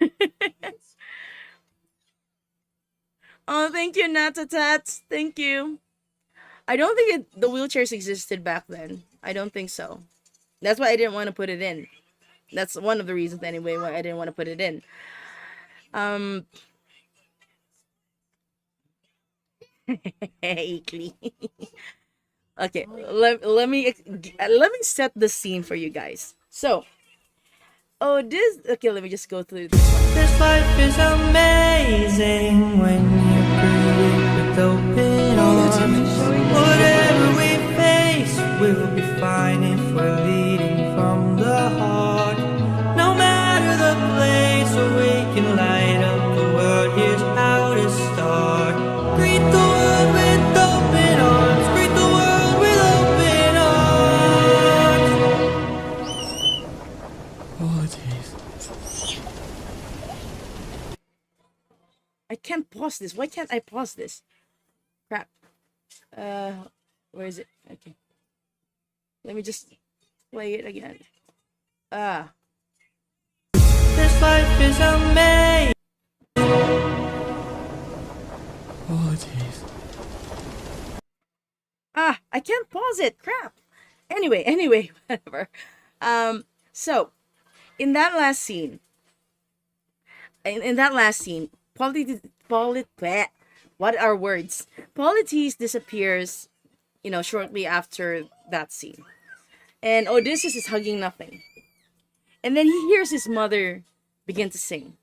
Speaker 1: Oh, thank you, Natatat. Thank you. I don't think the wheelchairs existed back then. I don't think so. That's why I didn't want to put it in. That's one of the reasons anyway why I didn't want to put it in. Um, hey, Klee. Okay, let me set the scene for you guys. So, oh, this. Okay, let me just go through this one.
Speaker 4: This life is amazing when you breathe with open arms. Whatever we face, we'll be fine if we're leading from the heart. No matter the place where we can light up the world, here's how to start. Greet the world with open arms. Greet the world with open arms. Apologies.
Speaker 1: I can't pause this. Why can't I pause this? Crap. Where is it? Okay. Let me just play it again. Ah.
Speaker 4: This life is amazing. Apologies.
Speaker 1: Ah, I can't pause it. Crap. Anyway, whatever. So in that last scene, what are words? Polites disappears, shortly after that scene. And Odysseus is hugging nothing. And then he hears his mother begin to sing.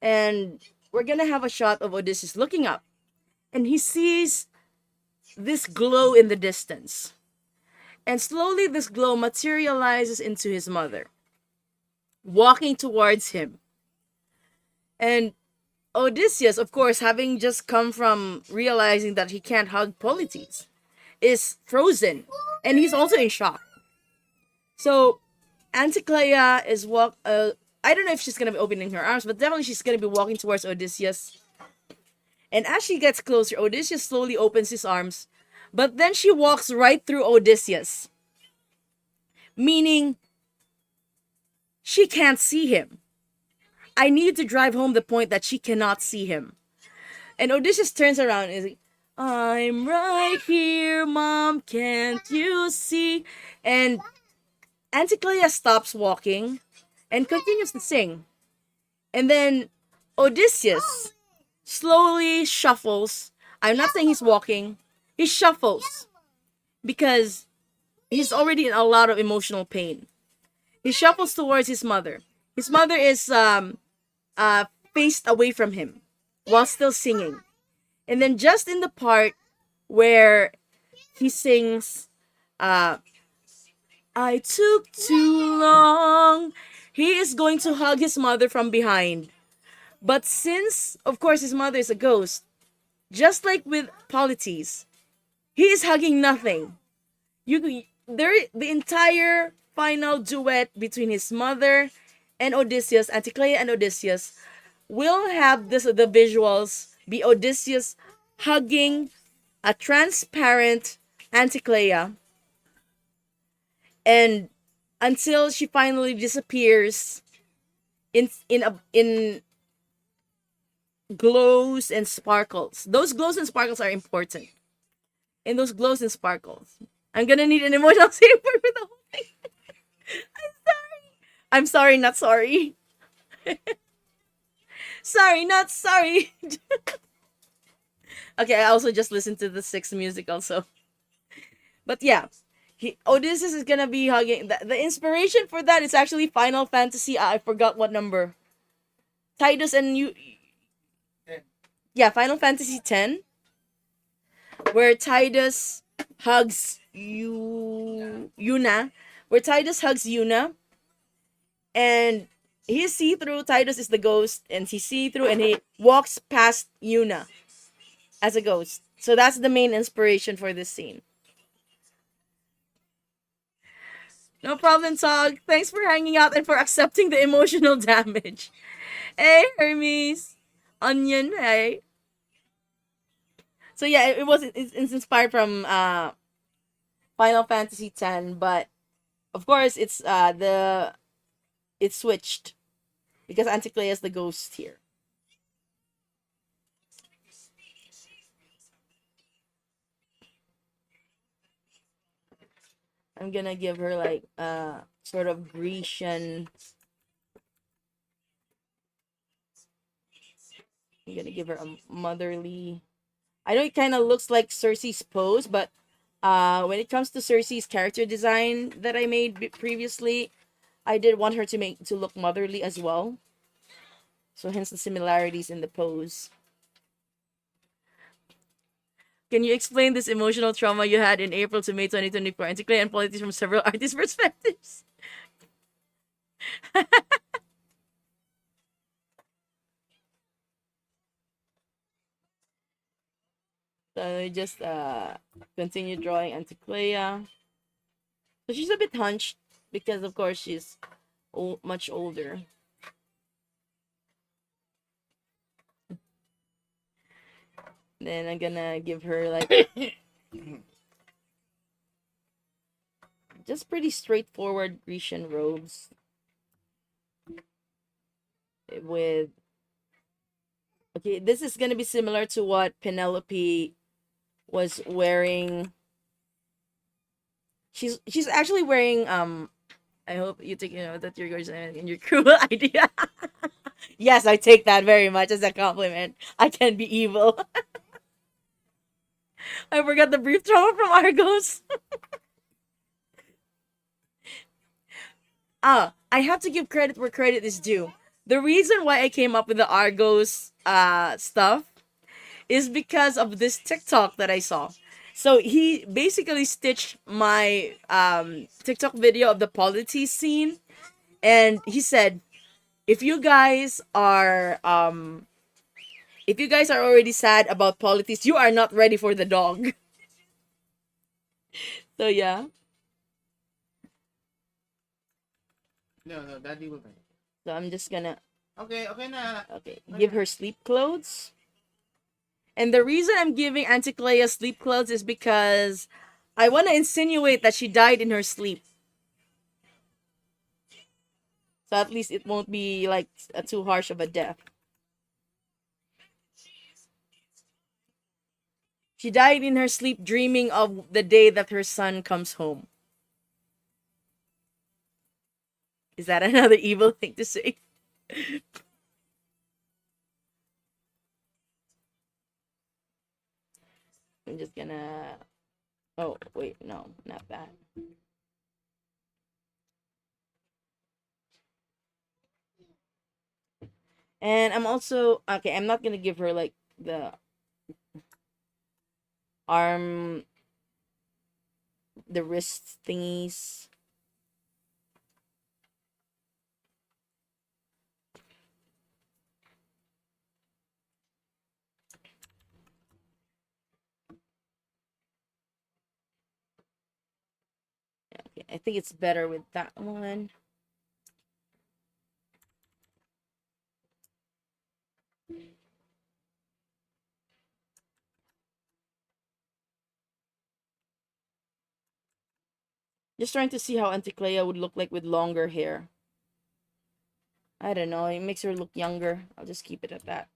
Speaker 1: And we're gonna have a shot of Odysseus looking up. And he sees this glow in the distance. And slowly this glow materializes into his mother, walking towards him. And Odysseus, of course, having just come from realizing that he can't hug Polites, is frozen. And he's also in shock. So Anticlea is I don't know if she's gonna be opening her arms, but definitely she's gonna be walking towards Odysseus. And as she gets closer, Odysseus slowly opens his arms, but then she walks right through Odysseus, meaning she can't see him. I need to drive home the point that she cannot see him. And Odysseus turns around and is like, I'm right here, Mom, can't you see? And Anticlea stops walking and continues to sing. And then Odysseus slowly shuffles. I'm not saying he's walking. He shuffles because he's already in a lot of emotional pain. He shuffles towards his mother. His mother is faced away from him while still singing. And then just in the part where he sings, I took too long, he is going to hug his mother from behind. But since, of course, his mother is a ghost, just like with Polites, he is hugging nothing. The entire final duet between his mother and Odysseus, Anticlea and Odysseus, will have the visuals be Odysseus hugging a transparent Anticlea, and until she finally disappears in glows and sparkles. Those glows and sparkles are important. In those glows and sparkles, I'm gonna need an emotional saver for the whole thing. I'm sorry, not sorry. Sorry, not sorry. Okay, I also just listened to the 6th music also. But yeah, Odysseus is gonna be hugging. The inspiration for that is actually Final Fantasy. I forgot what number. Tidus and you. Yeah, Final Fantasy X, where Tidus hugs Yuna. Where Tidus hugs Yuna, and he's see-through. Titus is the ghost, and he's see-through, and he walks past Yuna as a ghost. So that's the main inspiration for this scene. No problem, Tog. Thanks for hanging out and for accepting the emotional damage. Hey, Hermes. Onion, hey. So yeah, it's inspired from Final Fantasy X, but of course it's switched because Anticlea is the ghost here. I'm gonna give her like sort of Grecian. I'm gonna give her a motherly. I know it kind of looks like Cersei's pose, but when it comes to Cersei's character design that I made previously, I did want her to look motherly as well. So hence the similarities in the pose. Can you explain this emotional trauma you had in April to May 2024 and to clear and politics from several artists' perspectives? So I just continue drawing Anticlea. So she's a bit hunched because of course she's much older. Then I'm gonna give her like just pretty straightforward Grecian robes with okay, this is gonna be similar to what Penelope was wearing. She's actually wearing I hope you take that you're going to in your cruel idea. Yes, I take that very much as a compliment. I can be evil. I forgot the brief trauma from Argos. I have to give credit where credit is due. The reason why I came up with the Argos stuff is because of this TikTok that I saw. So he basically stitched my TikTok video of the polity scene, and he said, if you guys are already sad about politics, you are not ready for the dog. So yeah.
Speaker 3: No, daddy will take.
Speaker 1: So I'm just gonna
Speaker 3: Okay na.
Speaker 1: give her sleep clothes. And the reason I'm giving Anticlea sleep clothes is because I want to insinuate that she died in her sleep. So at least it won't be like too harsh of a death. She died in her sleep dreaming of the day that her son comes home. Is that another evil thing to say? I'm just gonna... Oh, wait, no, not that. And I'm also... Okay, I'm not gonna give her, like, the arm... The wrist thingies. Okay, I think it's better with that one. Just trying to see how Anticlea would look like with longer hair. I don't know. It makes her look younger. I'll just keep it at that.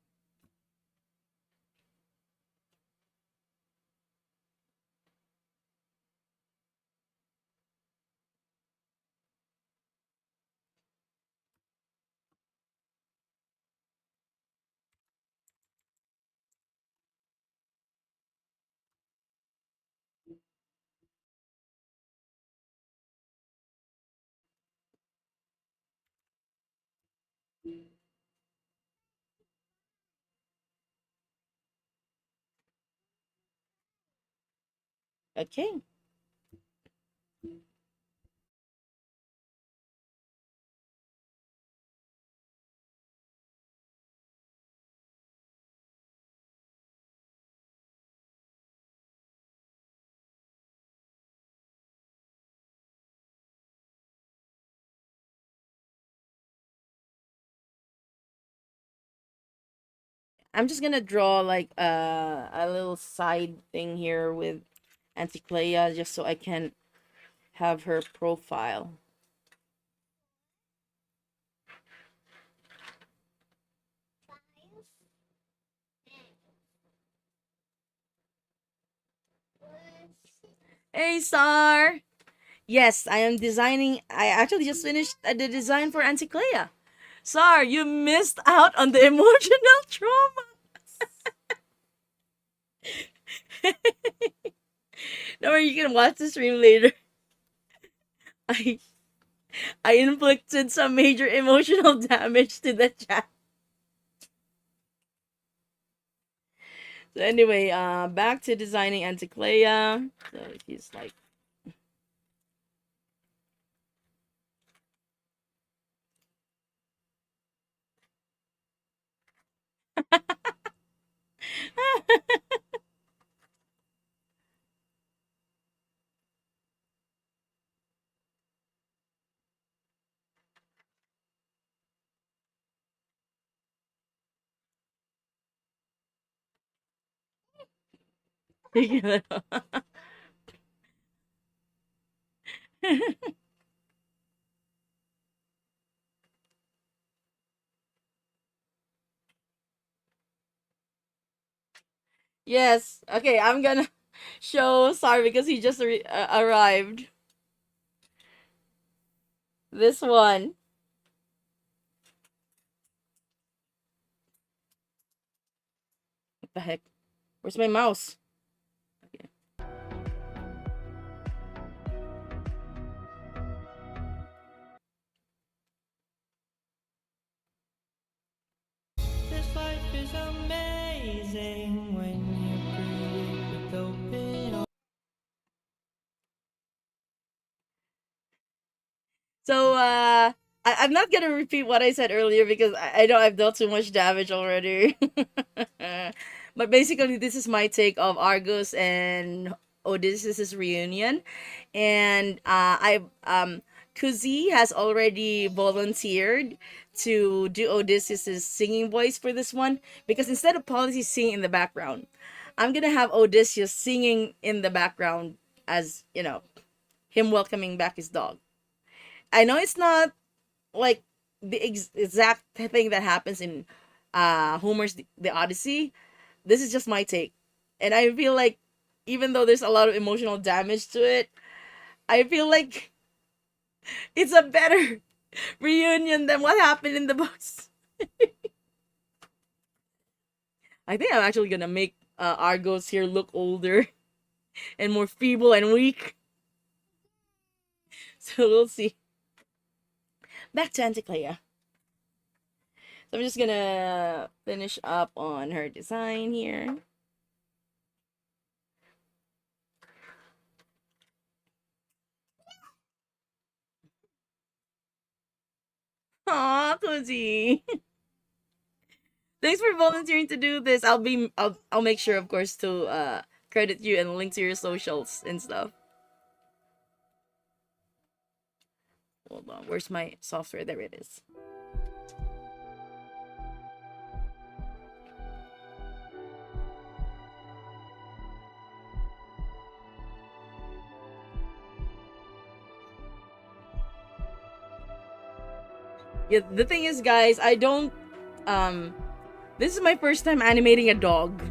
Speaker 1: Okay. I'm just gonna draw like a little side thing here with Anticlea just so I can have her profile. Hey, Sar! Yes, I am designing. I actually just finished the design for Anticlea. Sar, you missed out on the emotional trauma. Don't worry, you can watch the stream later. I I inflicted some major emotional damage to the chat. So anyway, back to designing Anticlea. So he's like yes. Okay, I'm gonna show Sar because he just arrived. This one. What the heck? Where's my mouse? Okay.
Speaker 4: This life is amazing when you greet it with open arms.
Speaker 1: So I'm not gonna repeat what I said earlier because I know I've done too much damage already. But basically, this is my take of Argus and Odysseus' reunion, and Kuzi has already volunteered to do Odysseus' singing voice for this one because instead of Policy singing in the background, I'm gonna have Odysseus singing in the background as him welcoming back his dog. I know it's not like the exact thing that happens in Homer's the Odyssey. This is just my take. And I feel like even though there's a lot of emotional damage to it, I feel like it's a better reunion than what happened in the books. I think I'm actually gonna make Argos here look older and more feeble and weak. So we'll see. Back to Anticlea. So I'm just gonna finish up on her design here. Aw, Cozy. Thanks for volunteering to do this. I'll make sure, of course, to credit you and link to your socials and stuff. Hold on, where's my software? There it is. Yeah, the thing is, guys, I don't this is my first time animating a dog.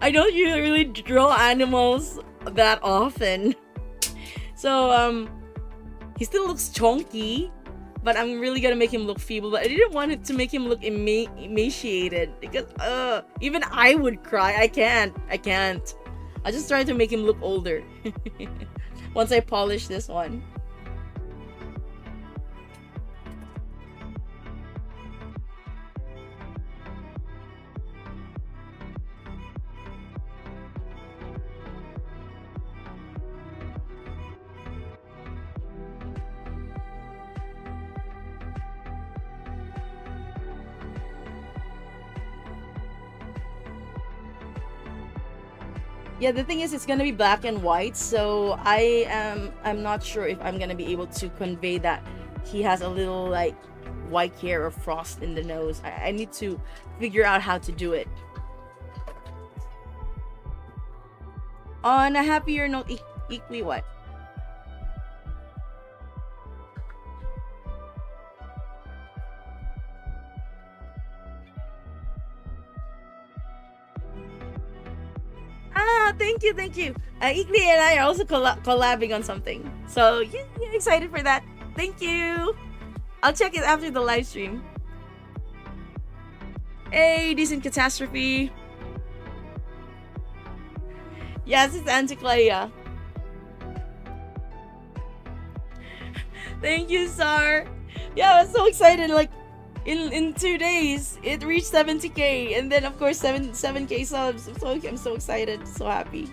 Speaker 1: I don't usually draw animals that often. So he still looks chunky, but I'm really gonna make him look feeble. But I didn't want it to make him look emaciated because even I would cry. I can't. I just try to make him look older. Once I polish this one. Yeah, the thing is, it's gonna be black and white, so I'm not sure if I'm gonna be able to convey that he has a little like white hair or frost in the nose. I need to figure out how to do it. On a happier note, equally what? Ah, thank you, thank you. Equally and I are also collabing on something. So, yeah, excited for that. Thank you. I'll check it after the live stream. Hey, decent catastrophe. Yes, it's Anticlea. Thank you, Sar. Yeah, I was so excited. Like, in 2 days, it reached 70k, and then of course 7k subs. I'm so excited, so happy.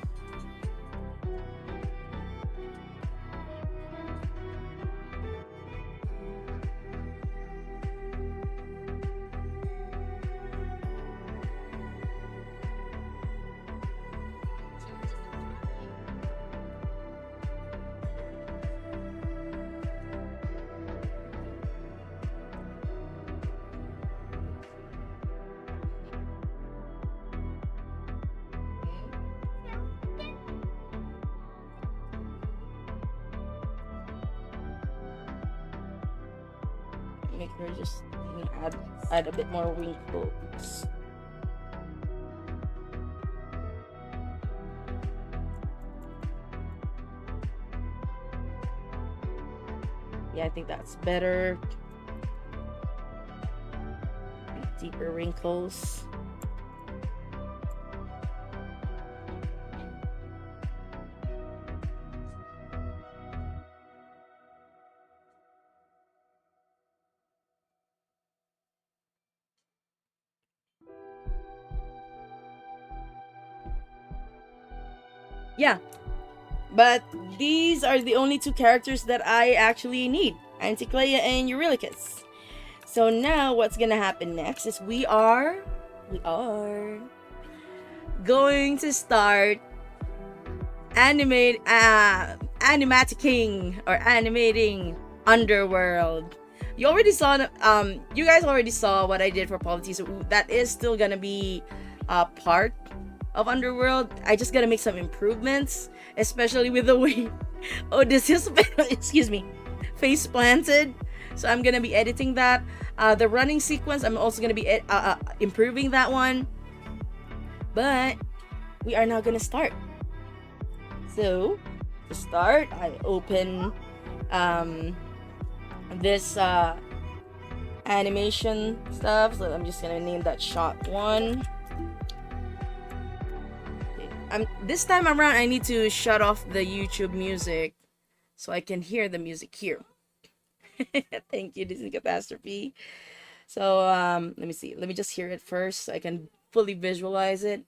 Speaker 1: Make her just add a bit more wrinkles. Yeah, I think that's better. Deeper wrinkles. Yeah, but these are the only two characters that I actually need, Anticlea and Eurylochus. So now what's gonna happen next is we are going to start animaticking or animating Underworld. You already saw you guys already saw what I did for Polity, so that is still gonna be part of Underworld. I just gotta make some improvements, especially with the way Odysseus excuse me, face planted. So I'm gonna be editing that. The running sequence, I'm also gonna be improving that one. But we are now gonna start. So to start, I open this animation stuff. So I'm just gonna name that shot 1. This time around, I need to shut off the YouTube music so I can hear the music here. Thank you, Disney Catastrophe. So let me see. Let me just hear it first so I can fully visualize it.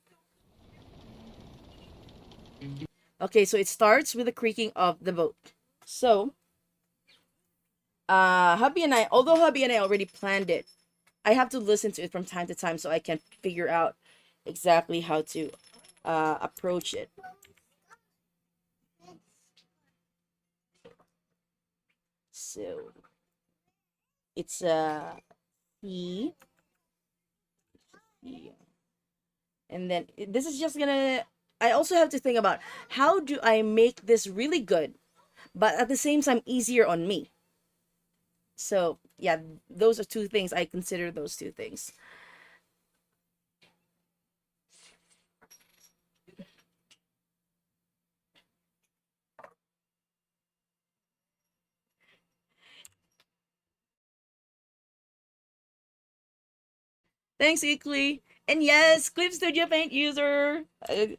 Speaker 1: Okay, so it starts with the creaking of the boat. So hubby and I, although hubby and I already planned it, I have to listen to it from time to time so I can figure out exactly how to approach it. So it's E, and then this is just gonna. I also have to think about how do I make this really good, but at the same time easier on me. So yeah, those are two things. I consider those two things. Thanks, Eekly. And yes, Clip Studio Paint user.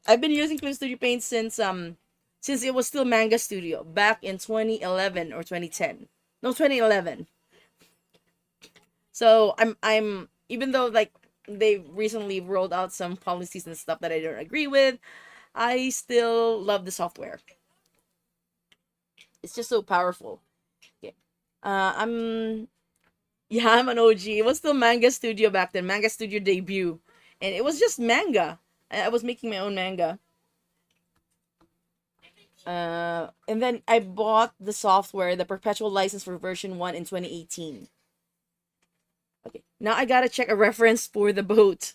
Speaker 1: I've been using Clip Studio Paint since it was still Manga Studio back in 2011 or 2010. No, 2011. So I'm even though like they recently rolled out some policies and stuff that I don't agree with, I still love the software. It's just so powerful. Yeah. I'm an OG. It was still Manga Studio back then, Manga Studio debut. And it was just manga. I was making my own manga. And then I bought the software, the perpetual license for version 1 in 2018. Okay, now I gotta check a reference for the boat.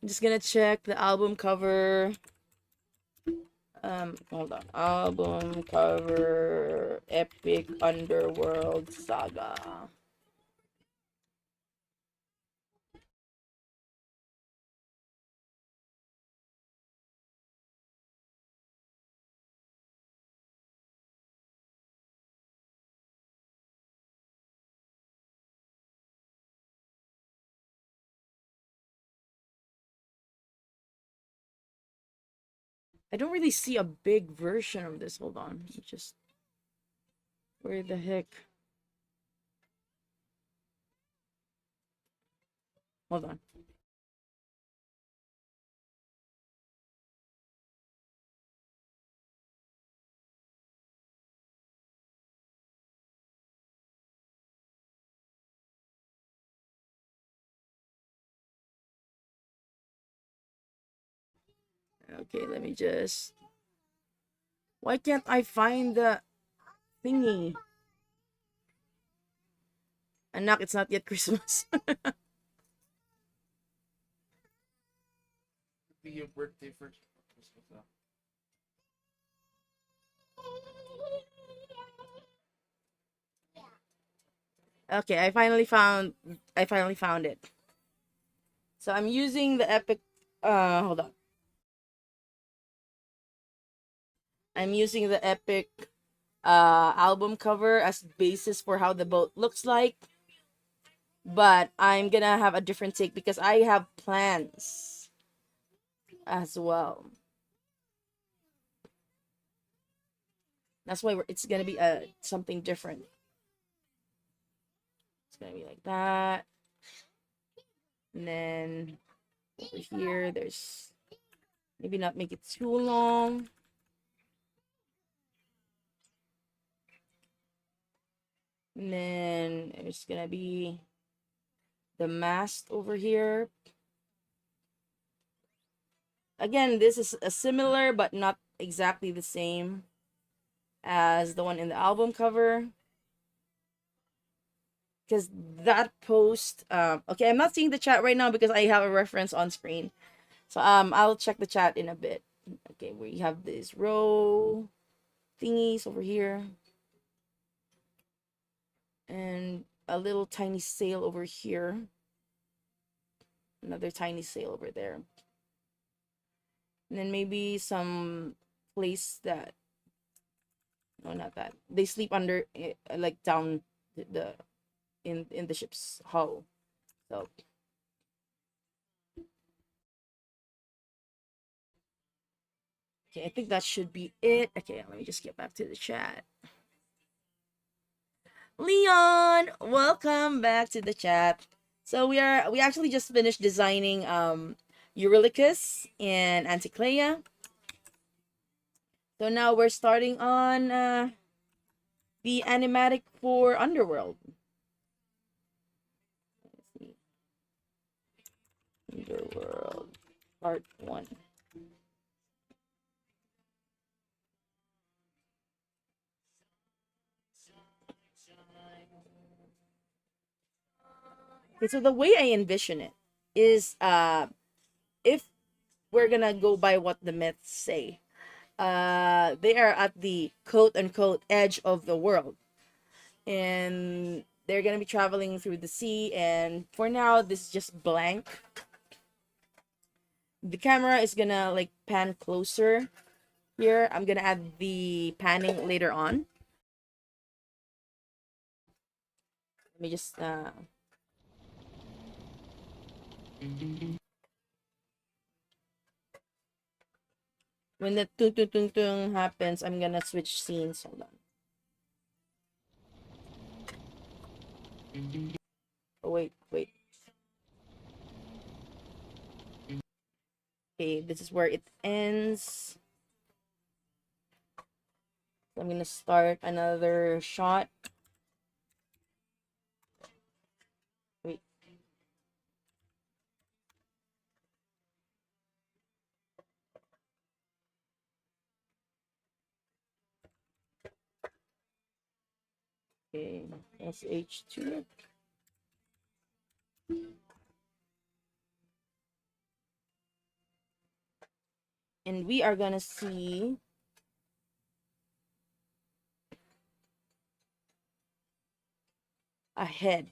Speaker 1: I'm just gonna check the album cover. Hold on. Album cover, Epic Underworld Saga. I don't really see a big version of this. Hold on. Just where the heck? Hold on. Okay, let me just. Why can't I find the thingy? Anak, it's not yet Christmas.
Speaker 3: Be your birthday first. Christmas,
Speaker 1: Okay, I finally found it. So I'm using the Epic hold on. I'm using the Epic album cover as basis for how the boat looks like. But I'm gonna have a different take because I have plans as well. That's why it's gonna be something different. It's gonna be like that. And then over here, there's maybe not make it too long. And then there's gonna be the mast over here. Again, this is a similar but not exactly the same as the one in the album cover. Because that post, okay, I'm not seeing the chat right now because I have a reference on screen. So I'll check the chat in a bit. Okay, we have these row thingies over here. And a little tiny sail over here. Another tiny sail over there. And then maybe some place that, no, not that. They sleep under, like down the in the ship's hull. So okay, I think that should be it. Okay, let me just get back to the chat. Leon, welcome back to the chat. So we actually just finished designing Eurylochus and Anticlea. So now we're starting on the animatic for Underworld. Let's see. Underworld Part 1. Okay, so the way I envision it is if we're gonna go by what the myths say, they are at the quote unquote edge of the world. And they're gonna be traveling through the sea, and for now this is just blank. The camera is gonna like pan closer here. I'm gonna add the panning later on. Let me just when the tung tung tung tung happens, I'm gonna switch scenes. Hold on. Oh wait. Okay, this is where it ends. So I'm gonna start another shot. Wait. Okay, that's H2. And we are gonna see a head,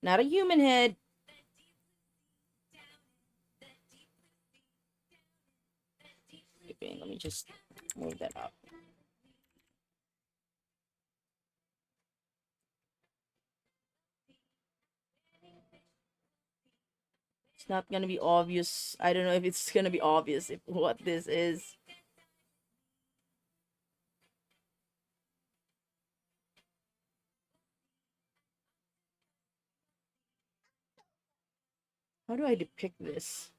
Speaker 1: not a human head. Okay, let me just move that up. It's not gonna be obvious. I don't know if it's gonna be obvious if what this is. How do I depict this?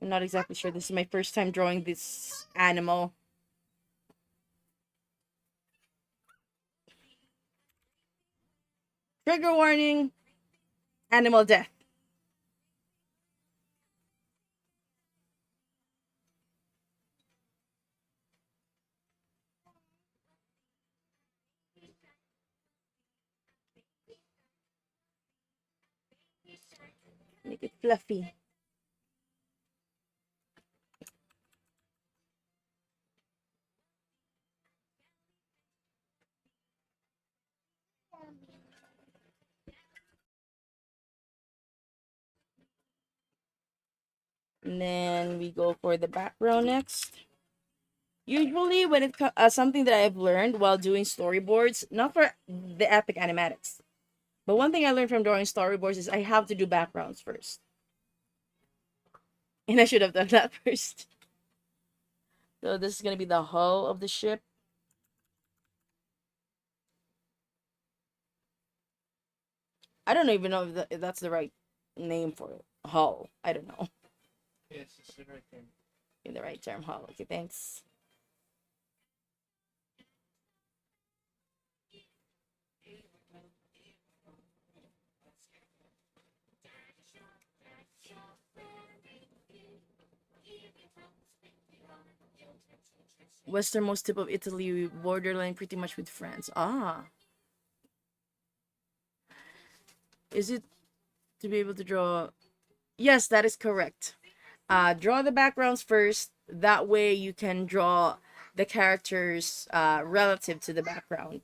Speaker 1: I'm not exactly sure. This is my first time drawing this animal. Trigger warning. Animal death. Make it fluffy. And then we go for the background next. Usually when it something that I've learned while doing storyboards, not for the epic animatics, but one thing I learned from drawing storyboards is I have to do backgrounds first. And I should have done that first. So this is going to be the hull of the ship. I don't even know if that's the right name for it. Hull. I don't know.
Speaker 3: Yes, it's the right thing.
Speaker 1: In the right term, hull. Okay, thanks. Westernmost tip of Italy, borderline pretty much with France. Ah. Is it to be able to draw? Yes, that is correct. Draw the backgrounds first. That way you can draw the characters relative to the background.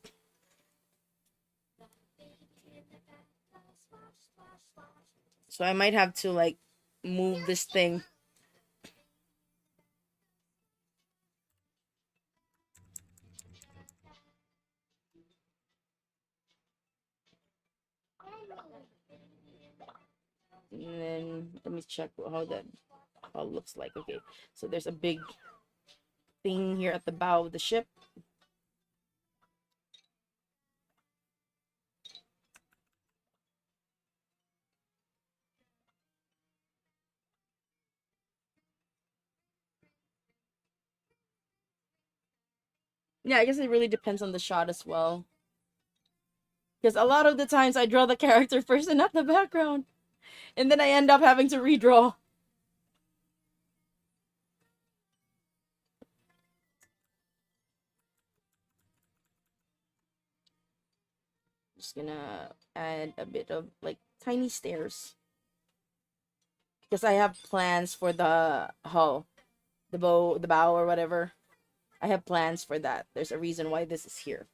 Speaker 1: So I might have to like move this thing. And then let me check how that all looks like. Okay, so there's a big thing here at the bow of the ship. Yeah, I guess it really depends on the shot as well. Because a lot of the times I draw the character first and not the background. And then I end up having to redraw. Just gonna add a bit of like tiny stairs. Because I have plans for the hull. The bow or whatever. I have plans for that. There's a reason why this is here.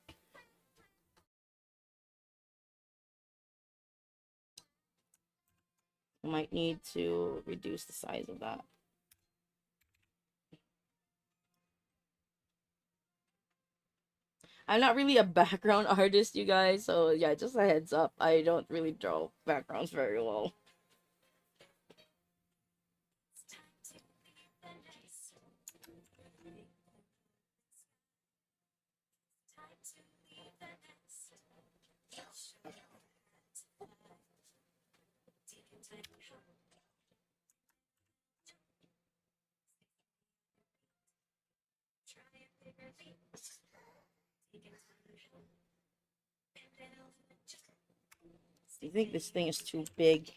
Speaker 1: I might need to reduce the size of that. I'm not really a background artist, you guys, so yeah, just a heads up. I don't really draw backgrounds very well. Do you think this thing is too big?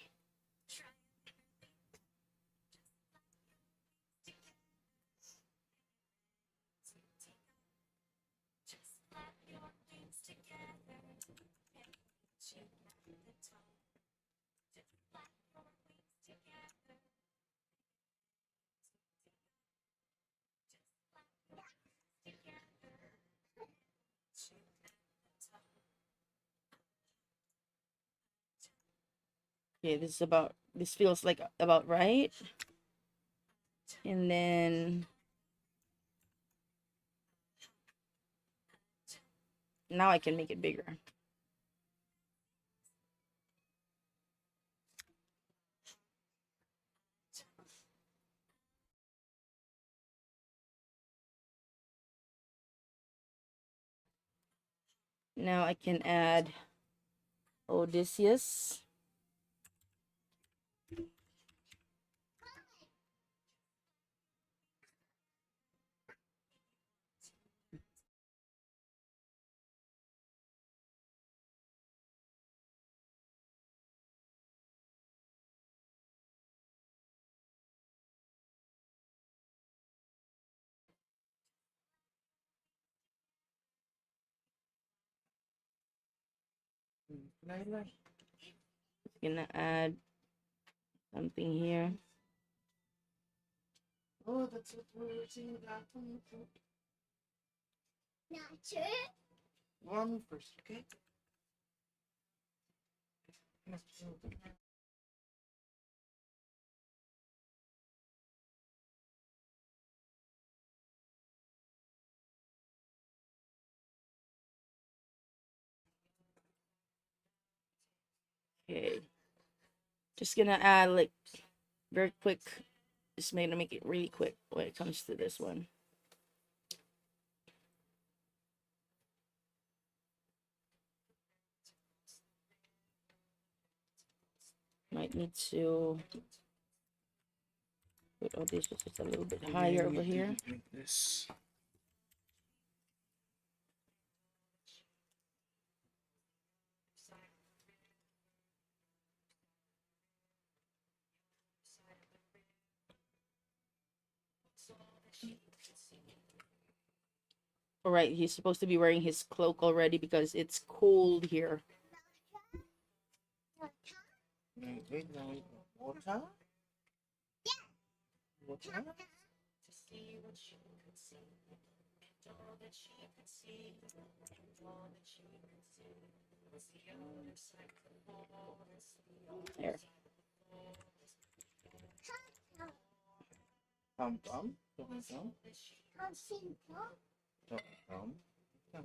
Speaker 1: Okay, this feels like about right. And then now I can make it bigger. Now I can add Odysseus. Gonna add something here.
Speaker 3: Oh, that's what we're seeing that.
Speaker 5: Not sure.
Speaker 3: One first, okay?
Speaker 1: Okay. Just gonna add like very quick. Just gonna make it really quick when it comes to this one. Might need to put Odysseus just a little bit higher over here.
Speaker 3: Like this.
Speaker 1: All right, he's supposed to be wearing his cloak already because it's cold here.
Speaker 3: Wait, water? Water?
Speaker 1: There.
Speaker 3: Tom. Tom.
Speaker 5: I've seen Tom.
Speaker 3: Tom. Tama.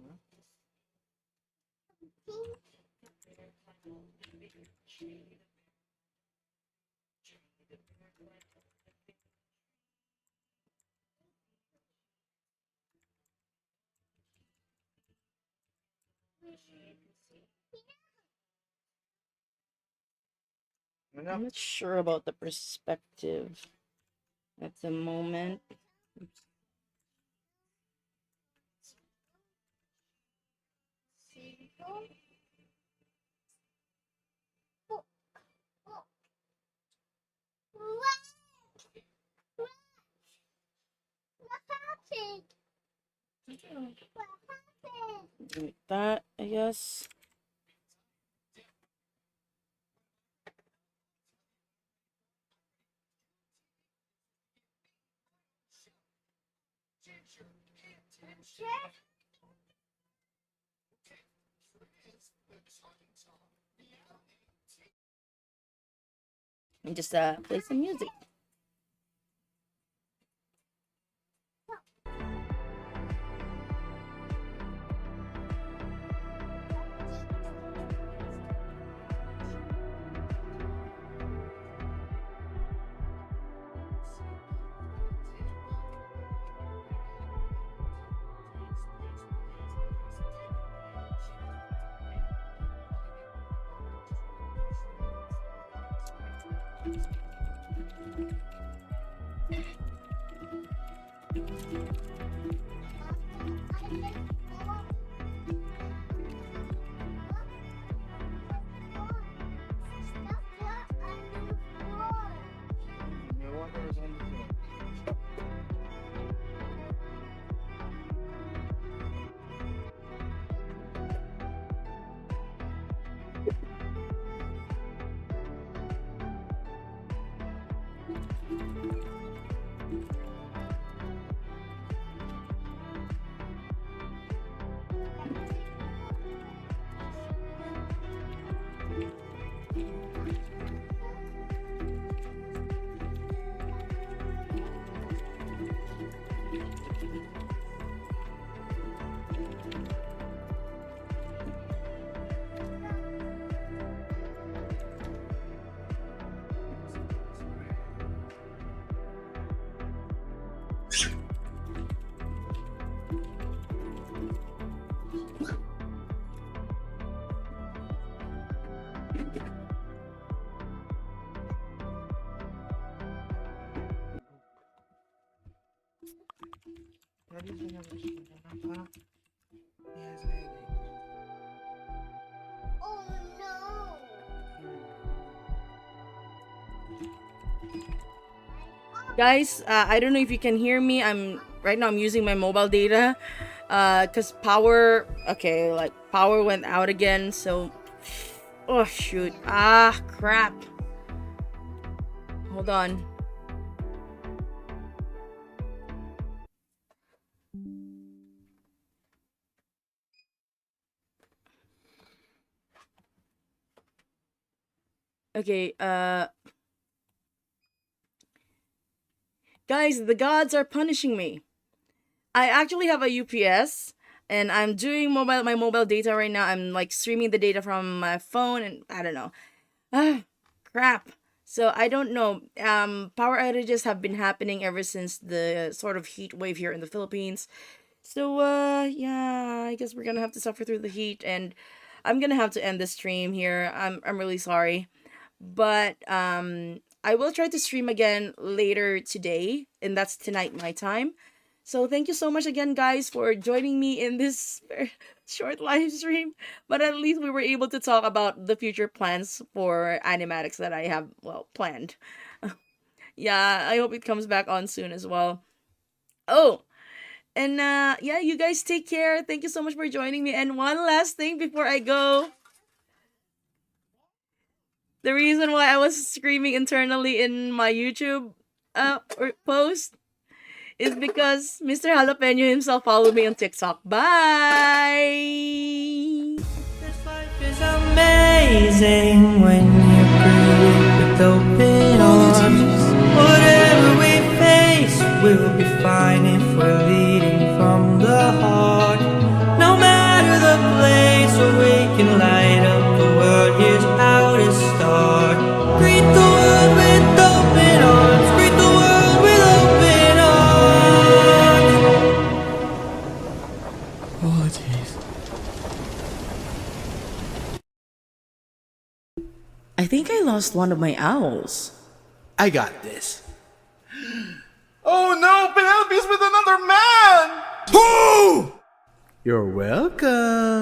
Speaker 1: I'm not sure about the perspective at the moment.
Speaker 5: What happened? What happened?
Speaker 1: Like that, I guess. And just play some music. Guys, I don't know if you can hear me. I'm using my mobile data. Cause power. Okay, like power went out again. So, oh shoot. Ah, crap. Hold on. Okay. Guys, the gods are punishing me. I actually have a UPS and I'm doing my mobile data right now. I'm like streaming the data from my phone and I don't know. Ah, crap. So I don't know. Power outages have been happening ever since the sort of heat wave here in the Philippines. So yeah, I guess we're gonna have to suffer through the heat and I'm gonna have to end the stream here. I'm really sorry. But I will try to stream again later today, and that's tonight my time. So thank you so much again, guys, for joining me in this very short live stream. But at least we were able to talk about the future plans for animatics that I have planned. Yeah, I hope it comes back on soon as well. Oh, and yeah, you guys take care. Thank you so much for joining me. And one last thing before I go. The reason why I was screaming internally in my YouTube post is because Mr. Jalapeno himself followed me on TikTok. Bye!
Speaker 4: This life is amazing when you greet with open arms. Whatever we face, we'll be fine if we're leading from the heart. No matter the place where we can light up the world, here's how to start. Greet the world with open arms. Greet the world with open arms. Oh, jeez.
Speaker 1: I think I lost one of my owls.
Speaker 2: I got this.
Speaker 3: Oh no, Penelope's with another man!
Speaker 2: Who? You're welcome.